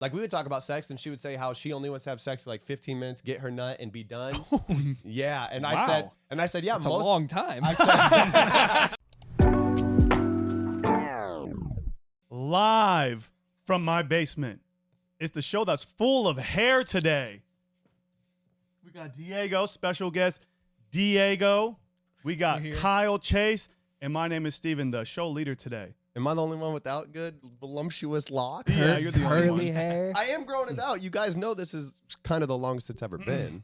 Like, we would talk about sex, and she would say how she only wants to have sex for like 15 minutes, get her nut, and be done. Yeah, and Wow. I said, yeah, That's a long time. I said, Live from my basement. It's the show that's full of hair today. We got Diego, special guest Diego. We got Kyle Chase, and my name is Steven, the show leader today. am I the only one without good voluptuous locks? Yeah, you're the only one. Curly hair. I am growing it out. You guys know this is kind of the longest it's ever been.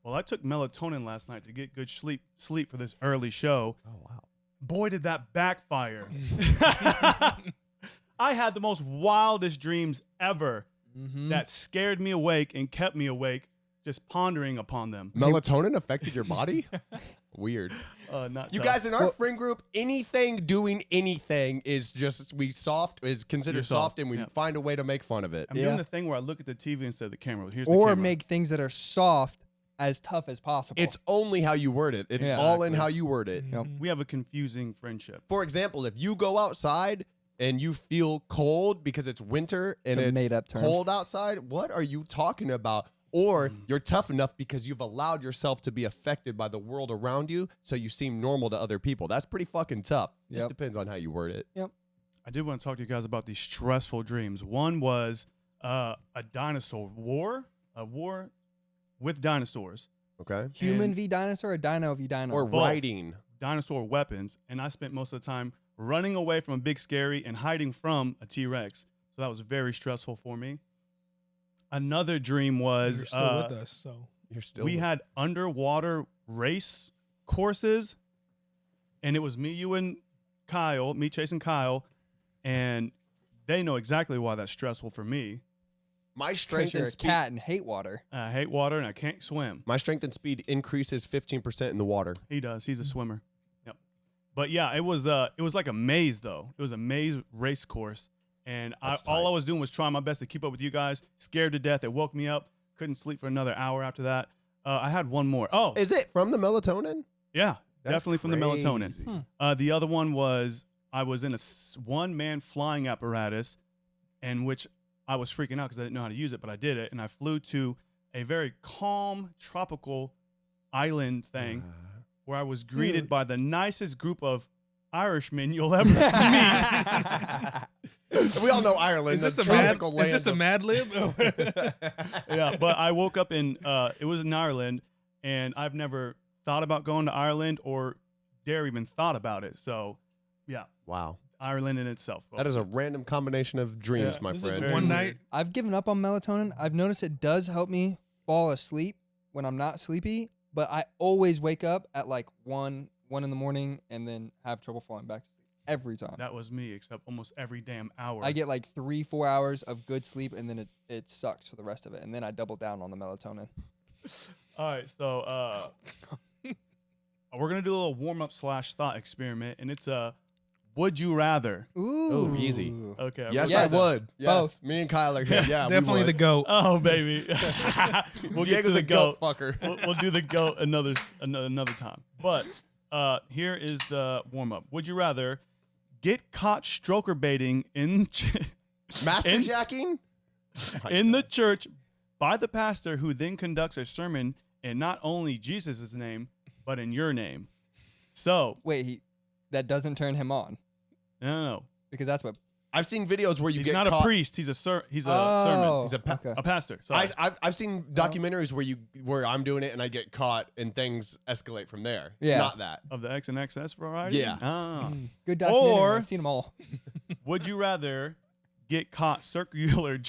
Well, I took melatonin last night to get good sleep for this early show. Oh, wow. Boy, did that backfire. I had the most wildest dreams ever that scared me awake and kept me awake just pondering upon them. Melatonin affected your body? Weird. Not You tough. guys in our friend group, anything doing anything is just considered You're soft, and we yeah. find a way to make fun of it. I'm doing the thing where I look at the TV instead of the camera. Here's Or the camera. make things that are soft as tough as possible. It's only how you word it. It's Yeah. all in Exactly. how you word it. Yep. We have a confusing friendship. For example, if you go outside and you feel cold because it's winter and It's a it's made-up term. cold outside, what are you talking about? Or you're tough enough because you've allowed yourself to be affected by the world around you, so you seem normal to other people. That's pretty fucking tough. Just Yep. depends on how you word it. Yep. I did want to talk to you guys about these stressful dreams. One was a dinosaur war, a war with dinosaurs, Okay. Human v dinosaur or dino v dino? Or Both. writing. dinosaur weapons, and I spent most of the time running away from a big scary and hiding from a T-Rex. So that was very stressful for me. Another dream was You're still with us, so You're still. we had underwater race courses, and it was me, you, and Kyle, me, Chase, and Kyle, and they know exactly why that's stressful for me. my 'Cause strength you're and a speed. cat and hate water. I hate water, and I can't swim. My strength and speed increases 15% in the water. He does. He's a swimmer. Yep. But yeah, it was like a maze though. It was a maze race course, and That's all tight. I was doing was trying my best to keep up with you guys. Scared to death. It woke me up. Couldn't sleep for another hour after that. I had one more. Oh, Is it from the melatonin? yeah, That's definitely from the melatonin. crazy. The other one was I was in a one-man flying apparatus, in which I was freaking out because I didn't know how to use it, but I did it, and I flew to a very calm tropical island thing where I was greeted by the nicest group of Irishmen you'll ever meet. We all know Ireland. is this the a mad? tropical land Is this a of- Mad Lib? Yeah, but I woke up in it was in Ireland, and I've never thought about going to Ireland or dare even thought about it. So, yeah, Wow. Ireland in itself. That is a random combination of dreams, Yeah, my This is friend. very one weird. night. I've given up on melatonin. I've noticed it does help me fall asleep when I'm not sleepy, but I always wake up at like 1 in the morning and then have trouble falling back to sleep every time. That was me, except almost every damn hour. I get like 3-4 hours of good sleep and then it sucks for the rest of it. And then I double down on the melatonin. All right, so we're gonna do a little warm up / thought experiment, and it's a would you rather? Ooh. easy. Okay. Yes, Yes. I would. Yes. Both. Me and Kyle are here. Yeah, Definitely we the would. goat. Oh baby, we'll get to Diego's the a goat goat. fucker. We'll do the goat another time. But here is the warm up. Would you rather get caught stroker baiting in Master jacking? in the church by the pastor, who then conducts a sermon in not only Jesus' name but in your name? So Wait, that doesn't turn him on no. because that's what. I've seen videos where you He's get not caught. a priest. He's a sermon. He's a okay. pastor. Sorry. I've seen documentaries where I'm doing it and I get caught and things escalate from there. Yeah. Not that. Of the X and XS variety. Yeah. Ah. Good documentary. Or- I've seen them all. Would you rather get caught circular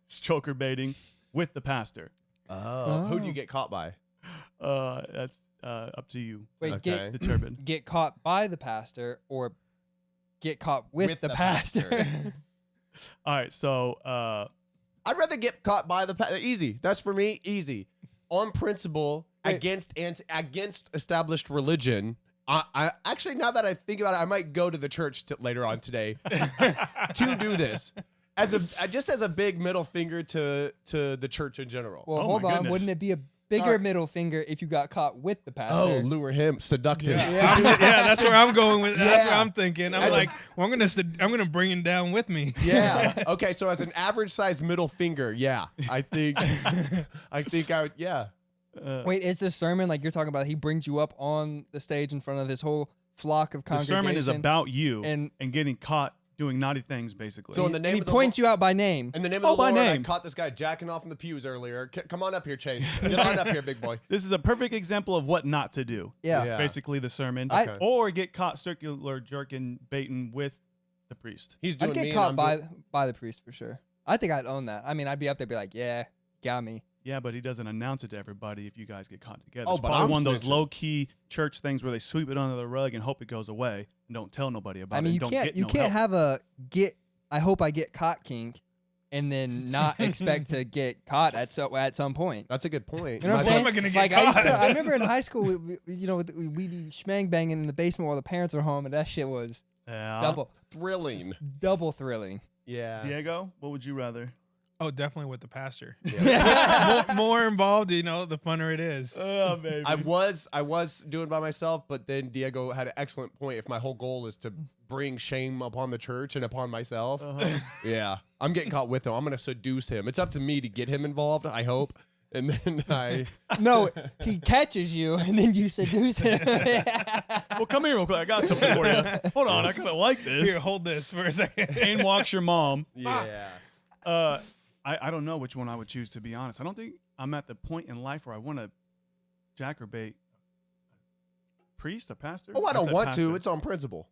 stroker baiting with the pastor? Oh. Who do you get caught by? That's up to you. Wait, Okay. Determine. get caught by the pastor or get caught with the pastor. All right. So I'd rather get caught by the easy. That's for me. Easy. On principle, Wait. against established religion. I actually, now that I think about it, I might go to the church later on today to do this just as a big middle finger to the church in general. Well, Oh hold my on. goodness. Wouldn't it be Bigger middle finger if you got caught with the pastor. Oh, lure him, seduct him. Yeah, that's where I'm going with. That's Yeah. what I'm thinking. I'm like, well, I'm gonna bring him down with me. Yeah. Okay. So as an average sized middle finger, yeah, I think I would. Yeah. Wait, is the sermon like you're talking about? He brings you up on the stage in front of this whole flock of The congregation. sermon is about you and and getting caught doing naughty things, basically. So in the and name he of the points you out by name. In the name Oh, of the by Lord, I name. caught this guy jacking off in the pews earlier. Come on up here, Chase. Get on up here, big boy. This is a perfect example of what not to do. Yeah. Yeah. Basically, the sermon. I- Or get caught circular jerking, baiting with the priest. He's doing I'd get me caught and I'm by the priest for sure. I think I'd own that. I mean, I'd be up there, be like, yeah, got me. Yeah, but he doesn't announce it to everybody if you guys get caught together. Oh, It's but probably I'm one of those snitching. low-key church things where they sweep it under the rug and hope it goes away and don't tell nobody about I mean, it. you Don't can't get you no can't help. have a get. I hope I get caught kink, and then not expect to get caught at some point. That's a good point. You know what I'm How saying? am I gonna get Like caught? I remember in high school, we'd be schmang banging in the basement while the parents were home, and that shit was Yeah. Thrilling. double thrilling. Yeah. Diego, what would you rather? Oh, definitely with the pastor. Yeah. more involved, the funner it is. Oh, baby. I was doing it by myself, but then Diego had an excellent point. If my whole goal is to bring shame upon the church and upon myself, yeah, I'm getting caught with him. I'm gonna seduce him. It's up to me to get him involved, I hope. And then No, he catches you, and then you seduce him. Well, come here real quick. I got something for you. Hold on. I kind of like this. Here, hold this for a second. And walks your mom. yeah. I don't know which one I would choose, to be honest. I don't think I'm at the point in life where I want to jack or bait a priest, a pastor. Oh, I don't said want pastor. to. It's on principle.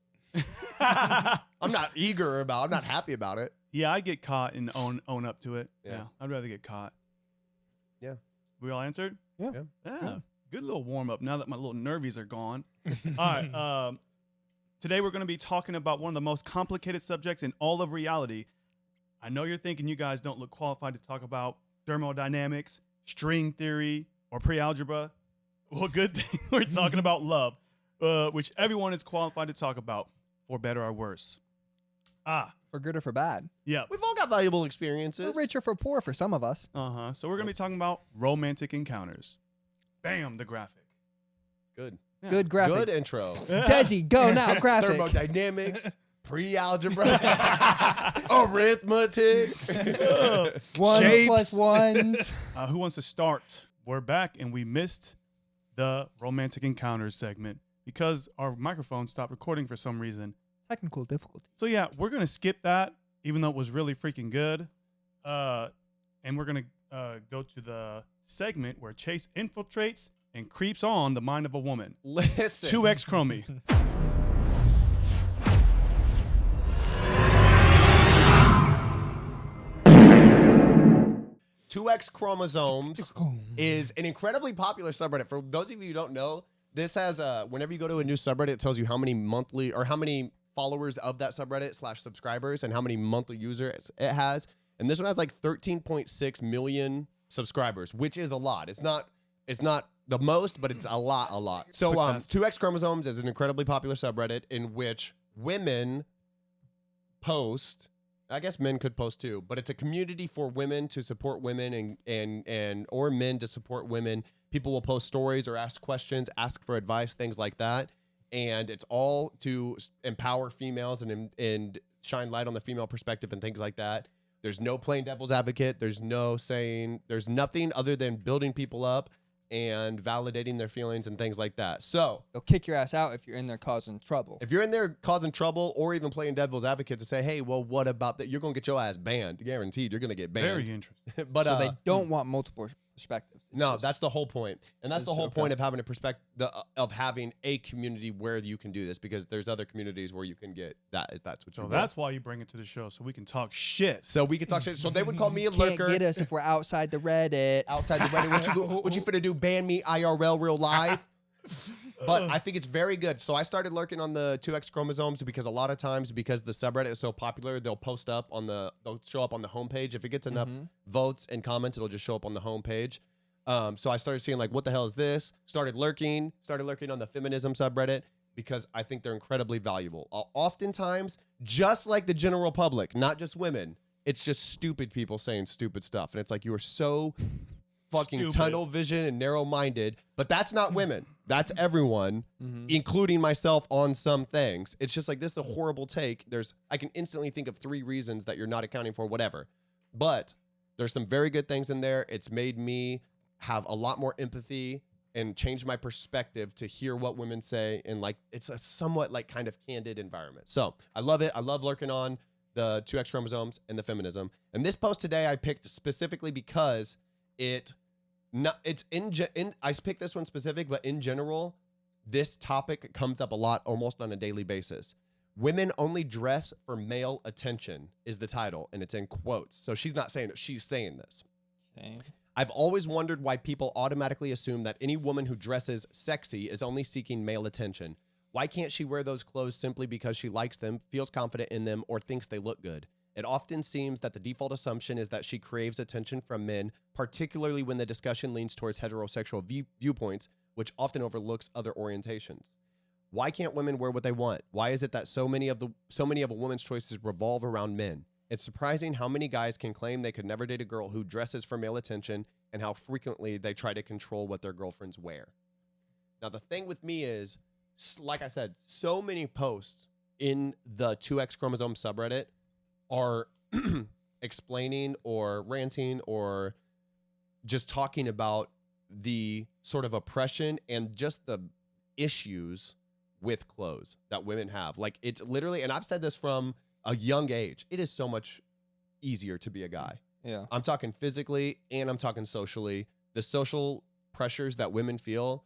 I'm not eager about. I'm not happy about it. Yeah, I get caught and own up to it. Yeah. Yeah, I'd rather get caught. Yeah. We all answered? Yeah. Yeah. Good little warm up now that my little nervies are gone. All right. Today we're going to be talking about one of the most complicated subjects in all of reality. I know you're thinking you guys don't look qualified to talk about thermodynamics, string theory, or pre-algebra. Well, good thing we're talking about love, which everyone is qualified to talk about, for better or worse. For good or for bad. Yeah. We've all got valuable For experiences. rich or for poor for some of us. So we're going to be talking about romantic encounters. Bam, the graphic. Good. Yeah. Good graphic. Good intro. Desi, go now, graphic. Thermodynamics, pre-algebra, arithmetic. Ones Shapes. plus ones. Who wants to start? We're back, and we missed the romantic encounters segment because our microphone stopped recording for some reason. Technical difficulty. So yeah, we're gonna skip that, even though it was really freaking good. And we're gonna go to the segment where Chase infiltrates and creeps on the mind of a woman. Listen. 2X Chromie. X chromosomes is an incredibly popular subreddit. For those of you who don't know, this has whenever you go to a new subreddit, it tells you how many monthly or how many followers of that subreddit / subscribers and how many monthly users it has. And this one has like 13.6 million subscribers, which is a lot. It's not the most, but it's a lot. So 2X chromosomes is an incredibly popular subreddit in which women post. I guess men could post too, but it's a community for women to support women and or men to support women. People will post stories or ask questions, ask for advice, things like that. And it's all to empower females and shine light on the female perspective and things like that. There's no playing devil's advocate. There's nothing other than building people up and validating their feelings and things like that. So They'll kick your ass out if you're in there causing trouble. if you're in there causing trouble or even playing devil's advocate to say, hey, well, what about that? You're going to get your ass banned. Guaranteed. You're going to get banned. Very interesting. But So they don't want multiple perspectives. It's no, just- that's the whole point. And that's It's the whole okay. point of having a perspective, of having a community where you can do this, because there's other communities where you can get that if that's what you So want. that's why you bring it to the show, so we can talk shit. So we can talk shit. So they would call me a Can't lurker. get us if we're outside the Reddit. Outside the Reddit. What you finna do? Ban me IRL real life? But I think it's very good. So I started lurking on the 2X chromosomes because a lot of times, because the subreddit is so popular, they'll show up on the homepage. If it gets enough votes and comments, it'll just show up on the homepage. So I started seeing like, what the hell is this? Started lurking on the feminism subreddit because I think they're incredibly valuable. Oftentimes, just like the general public, not just women, it's just stupid people saying stupid stuff. And it's like, you are so fucking Stupid. tunnel vision and narrow-minded, but that's not women. That's everyone, including myself on some things. It's just like, this is a horrible take. I can instantly think of 3 reasons that you're not accounting for, whatever. But there's some very good things in there. It's made me have a lot more empathy and change my perspective to hear what women say. And like, it's a somewhat like kind of candid environment. So I love it. I love lurking on the 2X chromosomes and the feminism. And this post today I picked specifically because I picked this one specific, but in general, this topic comes up a lot almost on a daily basis. Women only dress for male attention is the title, and it's in quotes. So she's not saying it, she's saying this. Okay. I've always wondered why people automatically assume that any woman who dresses sexy is only seeking male attention. Why can't she wear those clothes simply because she likes them, feels confident in them, or thinks they look good? It often seems that the default assumption is that she craves attention from men, particularly when the discussion leans towards heterosexual viewpoints, which often overlooks other orientations. Why can't women wear what they want? Why is it that so many of a woman's choices revolve around men? It's surprising how many guys can claim they could never date a girl who dresses for male attention and how frequently they try to control what their girlfriends wear. Now, the thing with me is, like I said, so many posts in the 2X chromosome subreddit are explaining or ranting or just talking about the sort of oppression and just the issues with clothes that women have. Like, it's literally, and I've said this from a young age, it is so much easier to be a guy. Yeah. I'm talking physically and I'm talking socially. The social pressures that women feel,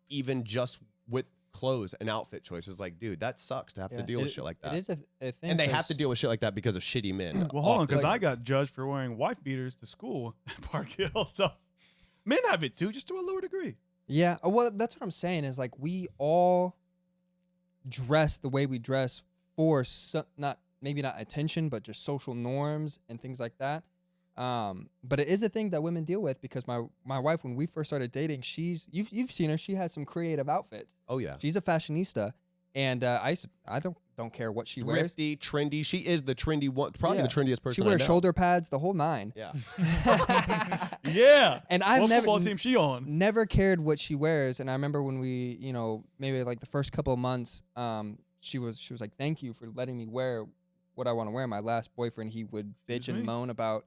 even just with clothes and outfit choices, like, dude, that sucks to have to deal with shit like that. It is a thing. And they have to deal with shit like that because of shitty men. Well, hold on, because I Like, got judged for wearing wife beaters to school at Park Hill. So men have it too, just to a lower degree. Yeah. Well, that's what I'm saying is like we all dress the way we dress for maybe not attention, but just social norms and things like that. But it is a thing that women deal with because my wife, when we first started dating, you've seen her. She has some creative outfits. Oh yeah, She's a fashionista, and I don't care what she wears. thrifty, trendy. She is the trendy one, probably Yeah. the trendiest person. She wears I know. shoulder pads, the whole 9. Yeah. Yeah. And I've what never football team she on? never cared what she wears. And I remember when we, maybe like the first couple of months, she was like, "Thank you for letting me wear what I want to wear." My last boyfriend, he would bitch Excuse and me? moan about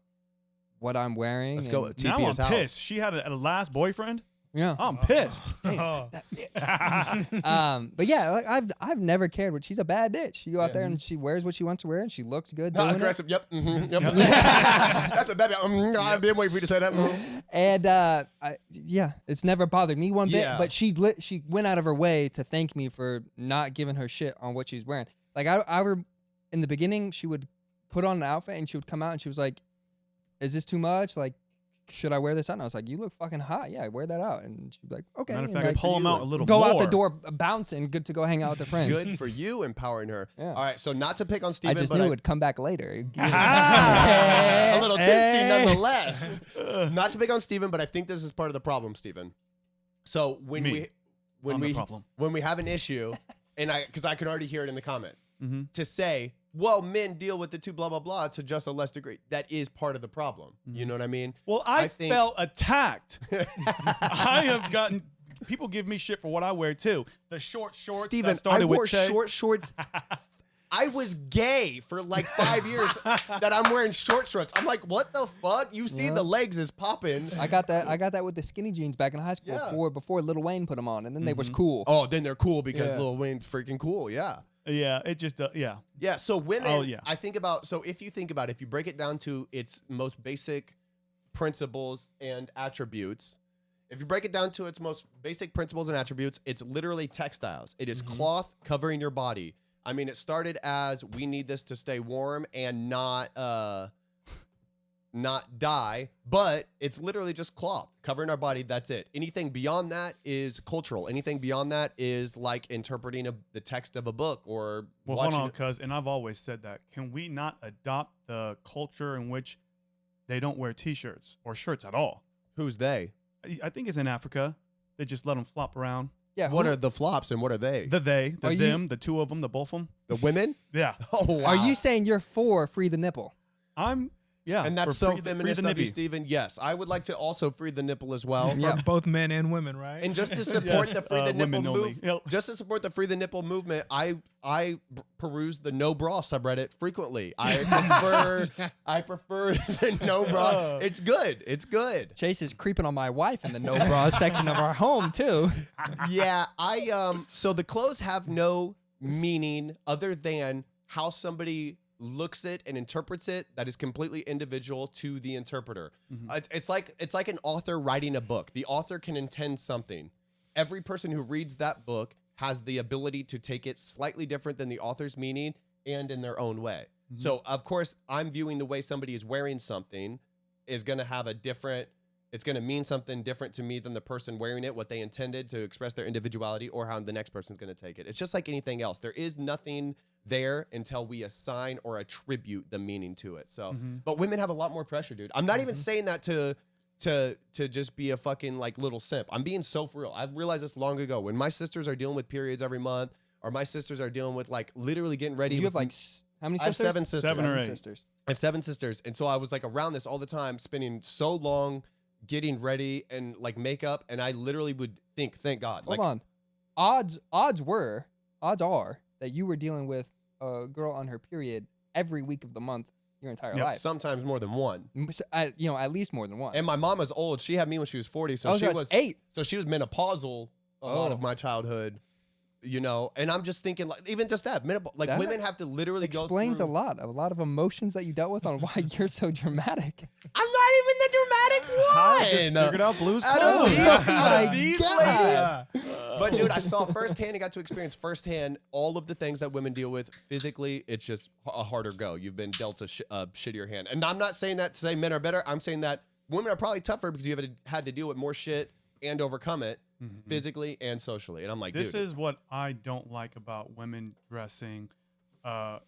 what I'm wearing. Let's go. and- Now TP's I'm house. pissed. She had a last boyfriend. Yeah. I'm pissed. Oh. But yeah, like I've never cared what she's a bad bitch. She go out there and she wears what she wants to wear and she looks good doing Not it. aggressive. Yep. Yep. That's a bad. I've been waiting for you to say that. And it's never bothered me one bit. Yeah. But she went out of her way to thank me for not giving her shit on what she's wearing. Like in the beginning, she would put on an outfit and she would come out and she was like, "Is this too much? Like, should I wear this out?" And I was like, "You look fucking hot. Yeah, wear that out." And she'd be like, "Okay." Matter of And fact, like, pull them out a little go more. out the door bouncing, good to go hang out with her friends. Good for you, empowering her. Yeah. All right. So not to pick on I Steven, just but knew it would come back later. a little tipsy Hey. nonetheless. Not to pick on Steven, but I think this is part of the problem, Steven. So when Me. I'm the problem. when we have an issue, and because I can already hear it in the comments, Mhm. to say, well, men deal with the two blah blah blah to just a less degree. That is part of the problem. You know what I mean? Well, I I think- felt attacked. I have gotten people give me shit for what I wear too. The short shorts. Steven, that started I wore with Che. short shorts. I was gay for like 5 years that I'm wearing short shorts. I'm like, what the fuck? You see the legs is popping. I got that with the skinny jeans back in high school Yeah. before Lil Wayne put them on, and then they was cool. Oh, then they're cool because Yeah. Lil Wayne's freaking cool. Yeah. Yeah, it just yeah. Yeah. So women, Oh, yeah. I think about, so if you think about it, if you break it down to its most basic principles and attributes, if you break it down to its most basic principles and attributes, it's literally textiles. It is cloth covering your body. I mean, it started as we need this to stay warm and not die, but it's literally just cloth covering our body. That's it. Anything beyond that is cultural. Anything beyond that is like interpreting the text of a book or Well, watching. hold on, cuz, and I've always said that. Can we not adopt the culture in which they don't wear T-shirts or shirts at all? Who's they? I think it's in Africa. They just let them flop around. Yeah, What are the flops and what are they? The they, the Are you- them, the two of them, the both of them. The women? Yeah. Oh, wow. Are you saying you're for free the nipple? I'm Yeah, And that's for so free the feminist of you, nippy. Steven. Yes, I would like to also free the nipple as well. Yeah. For both men and women, right? And just to support Yes, the free the nipple women only. move, Yep. just to support the free the nipple movement, I peruse the no bra subreddit frequently. I prefer the no bra. It's good. It's good. Chase is creeping on my wife in the no bra section of our home too. Yeah, so the clothes have no meaning other than how somebody looks it and interprets it. That is completely individual to the interpreter. It's like an author writing a book. The author can intend something. Every person who reads that book has the ability to take it slightly different than the author's meaning and in their own way. So of course, I'm viewing the way somebody is wearing something is going to have it's going to mean something different to me than the person wearing it, what they intended to express their individuality, or how the next person's going to take it. It's just like anything else. There is nothing there until we assign or attribute the meaning to it. So, but women have a lot more pressure, dude. I'm not even saying that to just be a fucking like little simp. I'm being so for real. I realized this long ago. When my sisters are dealing with periods every month, or my sisters are dealing with like literally getting ready. You have like how many I have sisters? 7 sisters. 7 or 8. sisters. I have 7 sisters. And so I was like around this all the time, spending so long getting ready and like makeup. And I literally would think, thank God. Hold like, on. Odds are that you were dealing with a girl on her period every week of the month your entire life. sometimes more than one. At least more than one. And my mama's old. She had me when she was 40. So she that's was 8. So she was menopausal a lot Oh. of my childhood, and I'm just thinking like, even just that, That women have to literally Explains go a lot of emotions that you dealt with on why you're so dramatic. I'm not even the dramatic I just one. figured out Blue's Out of Clues. these- Oh out of my these God. ladies. But dude, I saw firsthand and got to experience firsthand all of the things that women deal with physically. It's just a harder go. You've been dealt a shittier hand. And I'm not saying that to say men are better. I'm saying that women are probably tougher because you have had to deal with more shit and overcome it physically and socially. And I'm like, This dude. is what I don't like about women dressing or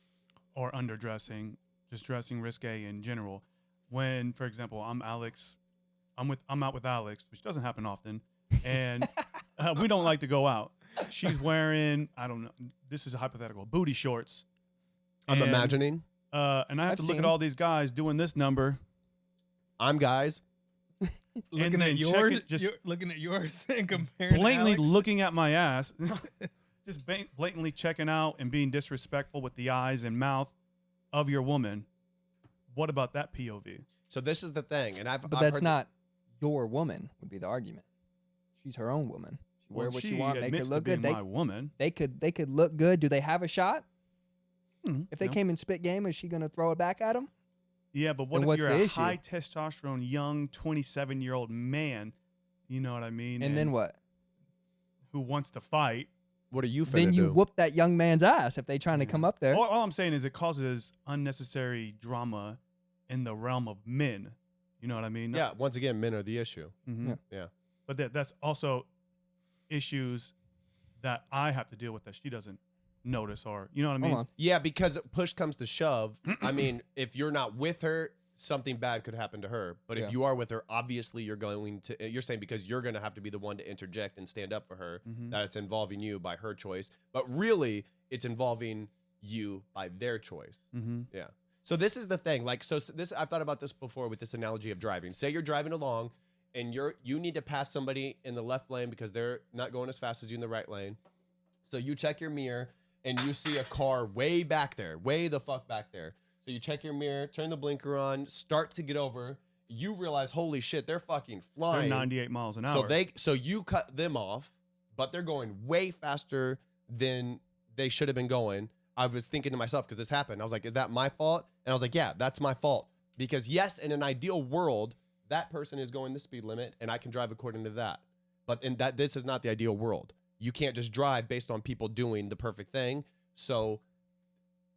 underdressing, just dressing risque in general. When, for example, I'm out with Alex, which doesn't happen often, and we don't like to go out. She's wearing, I don't know, this is a hypothetical, booty shorts. I'm And, imagining. And I have I've to look seen. at all these guys doing this number. I'm guys. looking then at check yours, it, just you're looking at yours and comparing. blatantly to Alex. looking at my ass, just blatantly checking out and being disrespectful with the eyes and mouth of your woman. What about that POV? So this is the thing. And But that's not your woman would be the argument. She's her own woman. She wear Well, what she you want, make her admits to look good. being my woman. They could look good. Do they have a shot? If they No. came in spit game, is she gonna throw it back at them? Yeah, but what And if what's you're the a issue? high testosterone, young, 27-year-old man? You know what I mean? And then what? Who wants to fight? What are you finna Then you do? whoop that young man's ass if they trying to come up there. All I'm saying is it causes unnecessary drama in the realm of men. You know what I mean? Yeah, once again, men are the issue. Mhm. Yeah. But that's also issues that I have to deal with that she doesn't notice, or you know what I mean? Hold on. Yeah, because push comes to shove. I mean, if you're not with her, something bad could happen to her. But if Yeah. you are with her, obviously you're saying because you're going to have to be the one to interject and stand up for her, that it's involving you by her choice. But really, it's involving you by their choice. Mm-hmm. Yeah. So this is the thing. Like, so this, I've thought about this before with this analogy of driving. Say you're driving along and you need to pass somebody in the left lane because they're not going as fast as you in the right lane. So you check your mirror and you see a car way back there, way the fuck back there. So you check your mirror, turn the blinker on, start to get over. You realize, holy shit, they're fucking They're flying. 98 miles an hour. So you cut them off, but they're going way faster than they should have been going. I was thinking to myself, because this happened, I was like, is that my fault? And I was like, yeah, that's my fault. Because yes, in an ideal world, that person is going the speed limit and I can drive according to that. But this is not the ideal world. You can't just drive based on people doing the perfect thing. So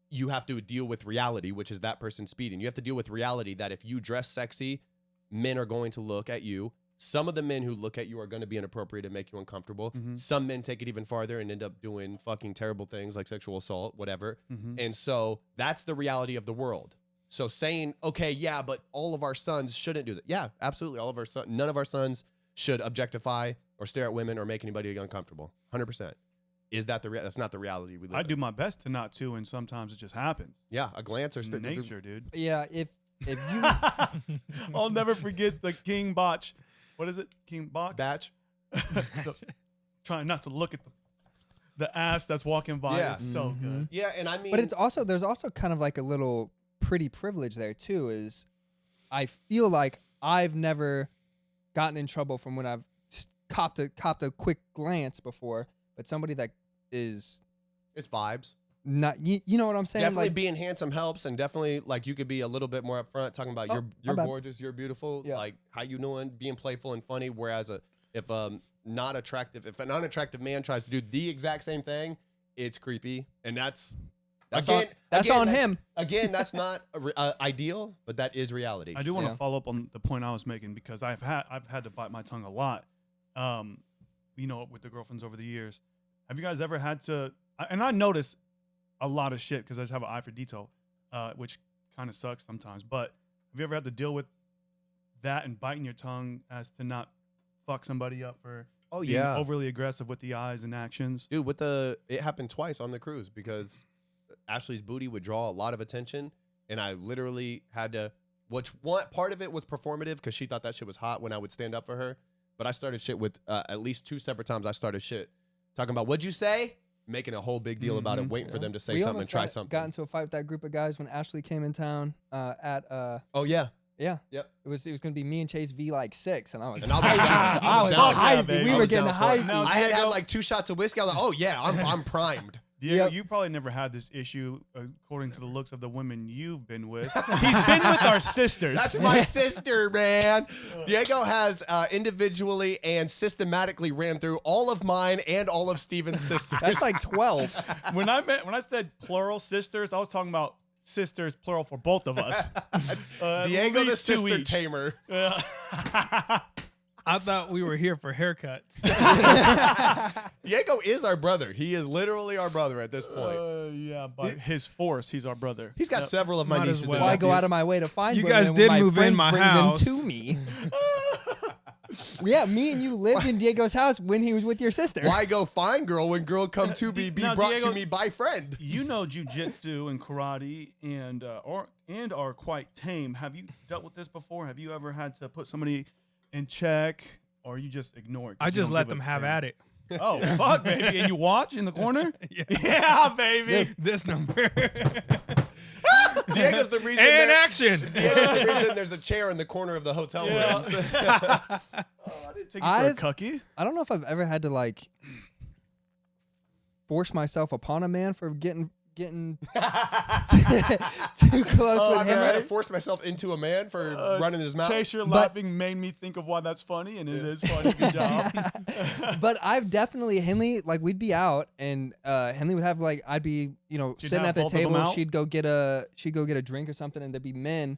you have to deal with reality, which is that person speeding. You have to deal with reality that if you dress sexy, men are going to look at you. Some of the men who look at you are going to be inappropriate and make you uncomfortable. Some men take it even farther and end up doing fucking terrible things like sexual assault, whatever. And so that's the reality of the world. So saying, okay, yeah, but all of our sons shouldn't do that. Yeah, absolutely. None of our sons should objectify or stare at women or make anybody uncomfortable. 100%. Is that that's not the reality we live I in. do my best to not to, and sometimes it just happens. Yeah, a glance or Nature, dude. Yeah, if if you I'll never forget the King Botch. What is it? King Botch? Batch. Trying not to look at the ass that's walking by. Yeah. It's so good. Yeah, and I mean, but there's also kind of like a little pretty privilege there too. Is I feel like I've never gotten in trouble from when I've copped a quick glance before, but somebody that is it's vibes. not, you know what I'm saying? Definitely Like, being handsome helps, and definitely like you could be a little bit more upfront, talking about my you're bad. gorgeous, you're beautiful, Yeah. like how you doing, being playful and funny. Whereas if an unattractive man tries to do the exact same thing, it's creepy, and that's on him. Again, that's not ideal, but that is reality. I do want to Yeah. follow up on the point I was making because I've had to bite my tongue a lot. With the girlfriends over the years. Have you guys ever had to? And I notice a lot of shit because I just have an eye for detail, which kind of sucks sometimes. But have you ever had to deal with that and biting your tongue as to not fuck somebody up for being overly aggressive with the eyes and actions? Dude, it happened twice on the cruise because Ashley's booty would draw a lot of attention, and I literally had to. Part of it was performative because she thought that shit was hot when I would stand up for her. But I started shit with at least 2 separate times. I started shit talking about what'd you say, making a whole big deal about it, waiting for them to say We something and almost try something. got into a fight with that group of guys when Ashley came in town Oh yeah. yeah. Yep. It was gonna be me and Chase v like 6, and I was And I was down. I was down. hyped. baby. We I were was getting down for it. hyped. Now, I had Diego- like 2 shots of whiskey. I was like, oh yeah, I'm primed. Diego, Yep. you probably never had this issue according to the looks of the women you've been with. He's been with our sisters. That's my sister, man. Diego has individually and systematically ran through all of mine and all of Steven's sisters. That's like 12. When I said plural sisters, I was talking about sisters plural for both of us. Diego the least 2 sister each. tamer. I thought we were here for haircuts. Diego is our brother. He is literally our brother at this point. Yeah, by his force, he's our brother. He's got several of my Might as nieces well. and Well, I go nephews. out of my way to find You women, guys and did my move in friends my bring house. them to me. Yeah, me and you lived in Diego's house when he was with your sister. Why go find girl when girl come to be Now, brought Diego- to me by friend? You know jujitsu and karate and are quite tame. Have you dealt with this before? Have you ever had to put somebody in check, or you just ignore it? I just let them have at it. Oh fuck, baby! And you watch in the corner? Yeah. Yeah, baby. This number. Diego's the reason. And action. Diego's the reason there's a chair in the corner of the hotel Yeah. rooms. I didn't take you for a cucky. I don't know if I've ever had to like force myself upon a man for getting too close Oh, with I've him. never had to force myself into a man for running his mouth. Chase, your But- laughing made me think of why that's funny, and it is funny. Good job. But I've definitely Henley, like we'd be out and Henley would have like I'd be You'd sitting have at the both of them table. out? She'd go get a drink or something, and there'd be men.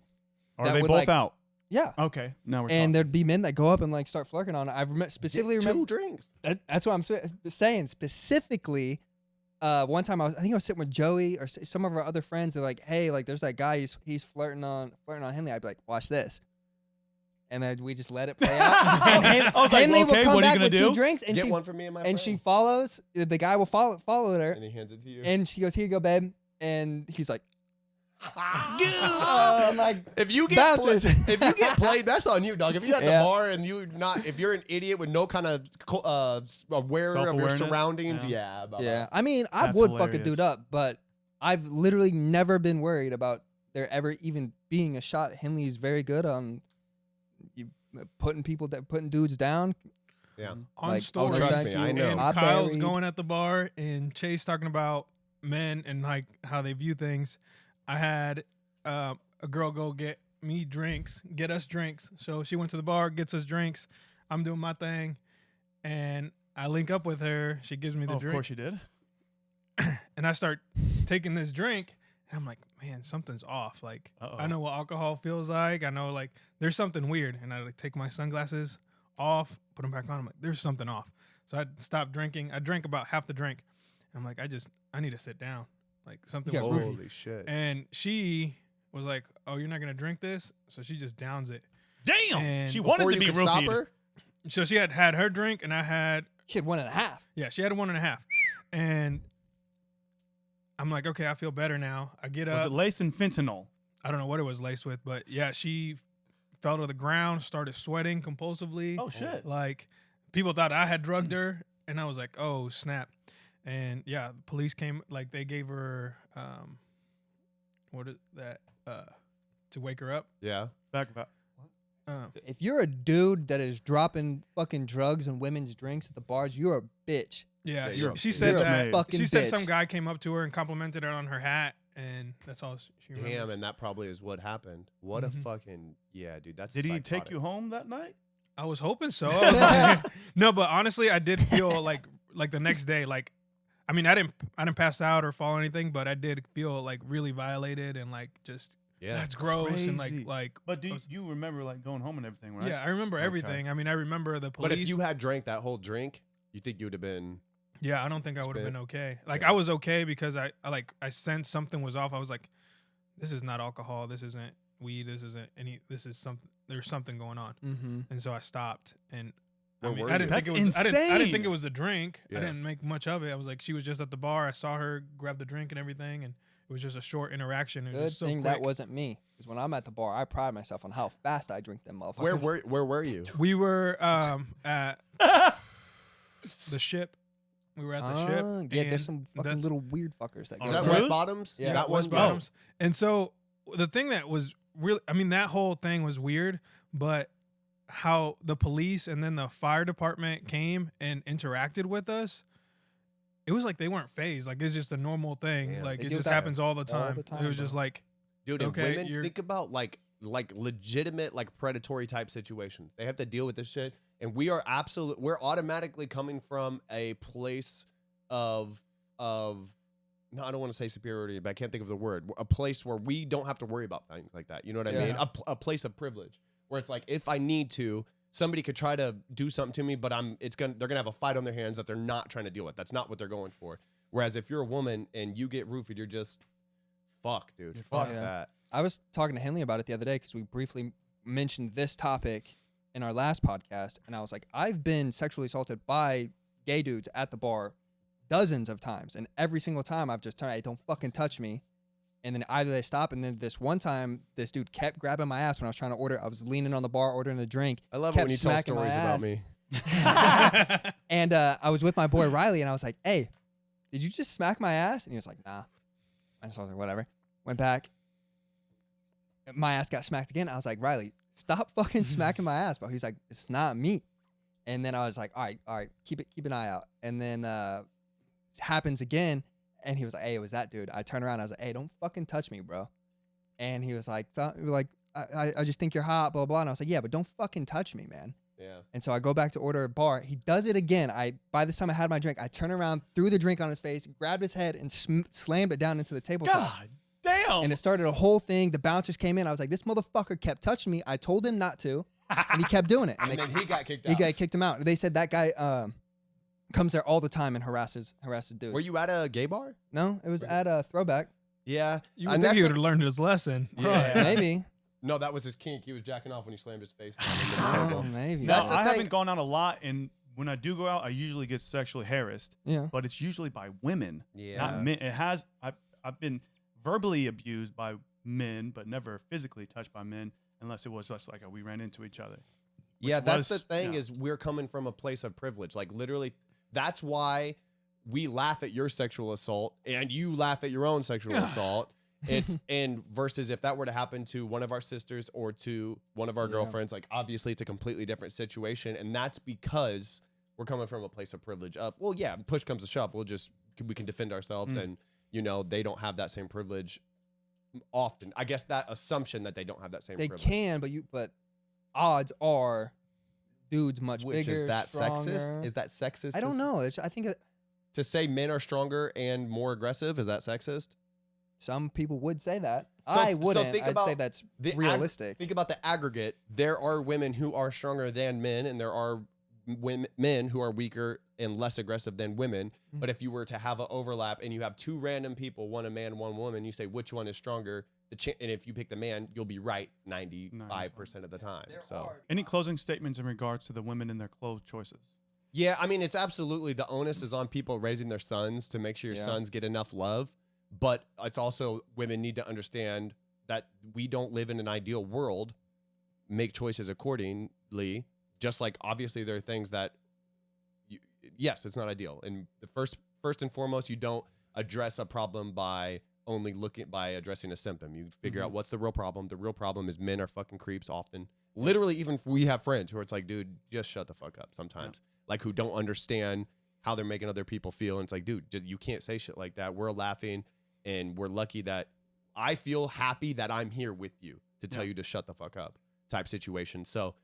Are That they would, both like- out? Yeah. Okay, now we're And talking. there'd be men that go up and like start flirting on it. I specifically Get remember 2 drinks. that's what I'm saying. Specifically, one time I think I was sitting with Joey or some of our other friends. They're like, "Hey, like there's that guy. He's flirting on Henley." I'd be like, "Watch this," and then we just let it play out. And I was like, Henley okay, will come what are you back gonna with do? 2 drinks, and Get she one for me and my and friend. she follows. The guy will follow her, And he hands it to you. and she goes, "Here you go, babe," and he's like, and like If you get bounces. played, that's on you, dog. If you're at Yeah. the bar and if you're an idiot with no kind of aware of your Self-awareness? surroundings, Yeah. bye-bye. yeah. I mean, I That's would fuck a hilarious. dude up, but I've literally never been worried about there ever even being a shot. Henley's very good on putting dudes down. Yeah. On Like, story. trust me, I know. And I Kyle's buried- going at the bar and Chase talking about men and like how they view things. I had a girl go get us drinks. So she went to the bar, gets us drinks. I'm doing my thing, and I link up with her. She gives me the Of drink, course you did. and I start taking this drink, and I'm like, man, something's off. Like Uh-oh. I know what alcohol feels like. I know like there's something weird, and I like take my sunglasses off, put them back on. I'm like, there's something off. So I stopped drinking. I drank about half the drink. I'm like, I need to sit down. Like something. Yeah, was roofie. weird. Holy shit. And she was like, "Oh, you're not gonna drink this?" So she just downs it. Damn, And she Before wanted to you be could stop roofied. her? So she had her drink, and I had She had 1.5. she had a 1.5, and I'm like, okay, I feel better now. I get Was up. it laced in fentanyl? I don't know what it was laced with, but yeah, she fell to the ground, started sweating compulsively. Oh shit! Like people thought I had drugged her, and I was like, oh snap. And yeah, the police came. Like they gave her what is that to wake her up. Yeah. Back. If you're a dude that is dropping fucking drugs and women's drinks at the bars, you're a bitch. Yeah, Yeah, she said you're a that. fucking She said bitch. some guy came up to her and complimented her on her hat, and that's all she remembers. Damn, and that probably is what happened. What a Mhm. fucking dude. That's Did he take psychotic. you home that night? I was hoping so. I was like, no, but honestly, I did feel like the next day, like, I mean, I didn't pass out or fall or anything, but I did feel like really violated and like just Yeah. That's gross and crazy. like. But do I was- you remember like going home and everything, right? Yeah, I remember Okay. everything. I mean, I remember the police. But if you had drank that whole drink, you think you would have been. Yeah, I don't think I would have Spit. been okay. Like Yeah. I was okay because I sensed something was off. I was like, this is not alcohol. This isn't weed. This isn't any. This is something. There's something going on. Mm-hmm. And so I stopped. And Where I mean, were I didn't you? think it That's was. I didn't insane. think it was a drink. Yeah. I didn't make much of it. I was like, she was just at the bar. I saw her grab the drink and everything, and it was just a short interaction. It was Good just so thing quick. that wasn't me. Because when I'm at the bar, I pride myself on how fast I drink them motherfuckers. Where were you? We were at the ship. We were at the ship. Yeah, and there's some fucking that's- little weird fuckers that On Is go a that there. cruise? West Bottoms? Yeah. That West one? Bottoms. And so the thing that was really, I mean, that whole thing was weird, but how the police and then the fire department came and interacted with us, it was like they weren't phased. Like it's just a normal thing. Damn. like They it do just that happens all the time. the time, It was just bro. like, Dude, and Okay, women you're- think about like legitimate like predatory type situations. They have to deal with this shit, and we're automatically coming from a place of no, I don't want to say superiority, but I can't think of the word. A place where we don't have to worry about things like that. You know what I Yeah. mean? A place of privilege where it's like if I need to, somebody could try to do something to me, but they're gonna have a fight on their hands that they're not trying to deal with. That's not what they're going for. Whereas if you're a woman and you get roofied, you're just fuck, dude. You're Fuck fucked. Yeah. that. I was talking to Henley about it the other day because we briefly mentioned this topic in our last podcast. And I was like, I've been sexually assaulted by gay dudes at the bar dozens of times. And every single time I've just turned, hey, don't fucking touch me. And then either they stop. And then this one time, this dude kept grabbing my ass when I was trying to order. I was leaning on the bar ordering a drink. I love it Kept when you tell smacking my stories about ass. me. And I was with my boy Riley, and I was like, hey, did you just smack my ass? And he was like, nah. And so I was like, whatever. Went back. My ass got smacked again. I was like, Riley, stop fucking smacking my ass, bro. He's like, it's not me. And then I was like, all right, keep an eye out. And then it happens again, and he was like, hey, it was that dude. I turned around, I was like, hey, don't fucking touch me, bro. And he was like, I just think you're hot, blah, blah. And I was like, yeah, but don't fucking touch me, man. Yeah. And so I go back to order a bar. He does it again. By this time I had my drink. I turn around, threw the drink on his face, grabbed his head, and slammed it down into the tabletop. God damn. And it started a whole thing. The bouncers came in. I was like, this motherfucker kept touching me. I told him not to, and he kept doing it. And And then he got kicked out. he got kicked him out. They said that guy comes there all the time and harasses dudes. Were you at a gay bar? No, it was at a Throwback. Yeah. you And would think he that's would have learned his lesson. Yeah. Maybe. No, that was his kink. He was jacking off when he slammed his face down into the Oh, table. maybe. No, That's the I thing. haven't gone out a lot, and when I do go out, I usually get sexually harassed, Yeah. but it's usually by women, Yeah. not men. I've been verbally abused by men, but never physically touched by men, unless it was just like we ran into each other. Yeah, which that's the was- thing yeah. is we're coming from a place of privilege. Like literally, that's why we laugh at your sexual assault and you laugh at your own sexual assault. It's and versus if that were to happen to one of our sisters or to one of our Yeah. girlfriends, like obviously it's a completely different situation. And that's because we're coming from a place of privilege of, well, yeah, push comes to shove. We can defend ourselves and, they don't have that same privilege often. I guess that assumption that they don't have that same They privilege. can, but odds are dudes much Which bigger, is that stronger. sexist? Is that sexist? I don't know. I think To say men are stronger and more aggressive, is that sexist? some people would say that. So- I so wouldn't. think I'd about say that's the realistic. Think about the aggregate. There are women who are stronger than men, and there are men who are weaker and less aggressive than women. Mhm. But if you were to have an overlap and you have two random people, one a man, one woman, you say which one is stronger, and if you pick the man, you'll be right 95% of the time. So Any closing statements in regards to the women and their clothes choices? yeah, I mean, it's absolutely the onus is on people raising their sons to make sure your Yeah. sons get enough love. But it's also women need to understand that we don't live in an ideal world, make choices accordingly. Just like obviously there are things that, yes, it's not ideal. And the first and foremost, you don't address a problem by addressing a symptom. You figure out what's the real problem. The real problem is men are fucking creeps often. Literally, even we have friends who are, it's like, dude, just shut the fuck up sometimes. Like, who don't understand how they're making other people feel. And it's like, dude, you can't say shit like that. We're laughing, and we're lucky that I feel happy that I'm here with you to tell you to shut the fuck up type situation. So,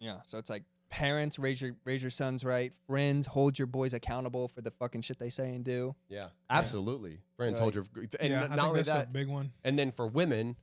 yeah. So it's like, parents, raise your sons right. Friends, hold your boys accountable for the fucking shit they say and do. Yeah, absolutely. Friends, Like, hold your... And I not think only that's that, a big one. and then for women,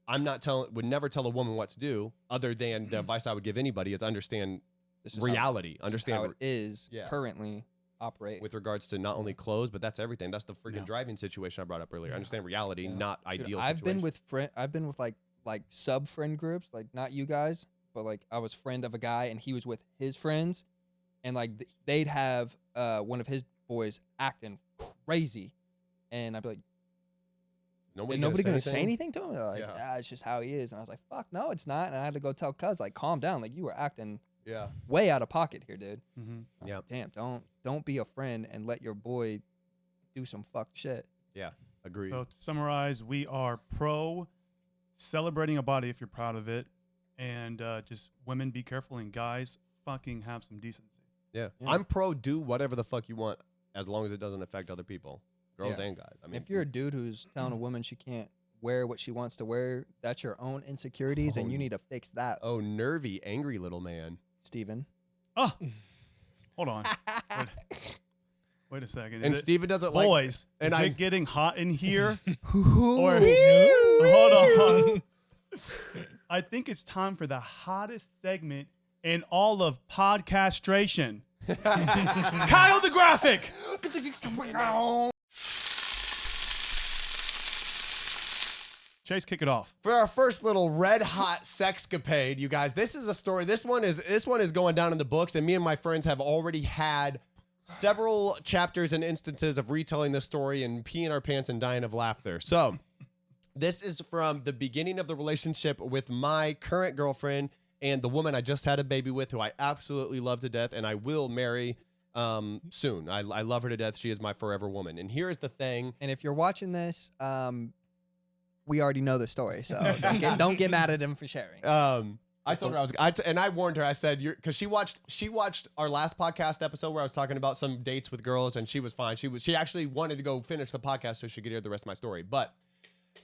would never tell a woman what to do, other than the advice I would give anybody is understand This is reality. how Understand it is Yeah. currently operate. with regards to not only clothes, but that's everything. That's the freaking driving situation I brought up earlier. Understand reality, not Dude, ideal I've situation. been with like sub friend groups, like not you guys, but like I was friend of a guy and he was with his friends, and like they'd have one of his boys acting crazy, and I'd be like, nobody gonna say anything to him? They're like, it's just how he is. And I was like, fuck no, it's not. And I had to go tell cuz, like, calm down, like you were acting way out of pocket here, dude. I was like, damn, don't be a friend and let your boy do some fucked shit. Yeah, agreed. So to summarize, we are pro celebrating a body if you're proud of it, and just women be careful, and guys fucking have some decency. Yeah. I'm pro do whatever the fuck you want as long as it doesn't affect other people, girls and guys. I mean, if you're a dude who's telling a woman she can't wear what she wants to wear, that's your own insecurities, and you need to fix that. Oh, nervy, angry little man. Steven. Oh, hold on. Wait a second. And Steven doesn't like... Boys, and is I- it getting hot in here? Or Hold on. I think it's time for the hottest segment in all of podcastration. Kyle the Graphic. Chase, kick it off. For our first little red hot sexcapade, you guys, this is a story. This one is going down in the books, and me and my friends have already had several chapters and instances of retelling this story and peeing our pants and dying of laughter. So, this is from the beginning of the relationship with my current girlfriend and the woman I just had a baby with, who I absolutely love to death, and I will marry soon. I love her to death. She is my forever woman. And here's the thing. And if you're watching this, we already know the story, so don't get mad at him for sharing. I told her and I warned her. I said, because she watched our last podcast episode where I was talking about some dates with girls, and she was fine. She actually wanted to go finish the podcast so she could hear the rest of my story. But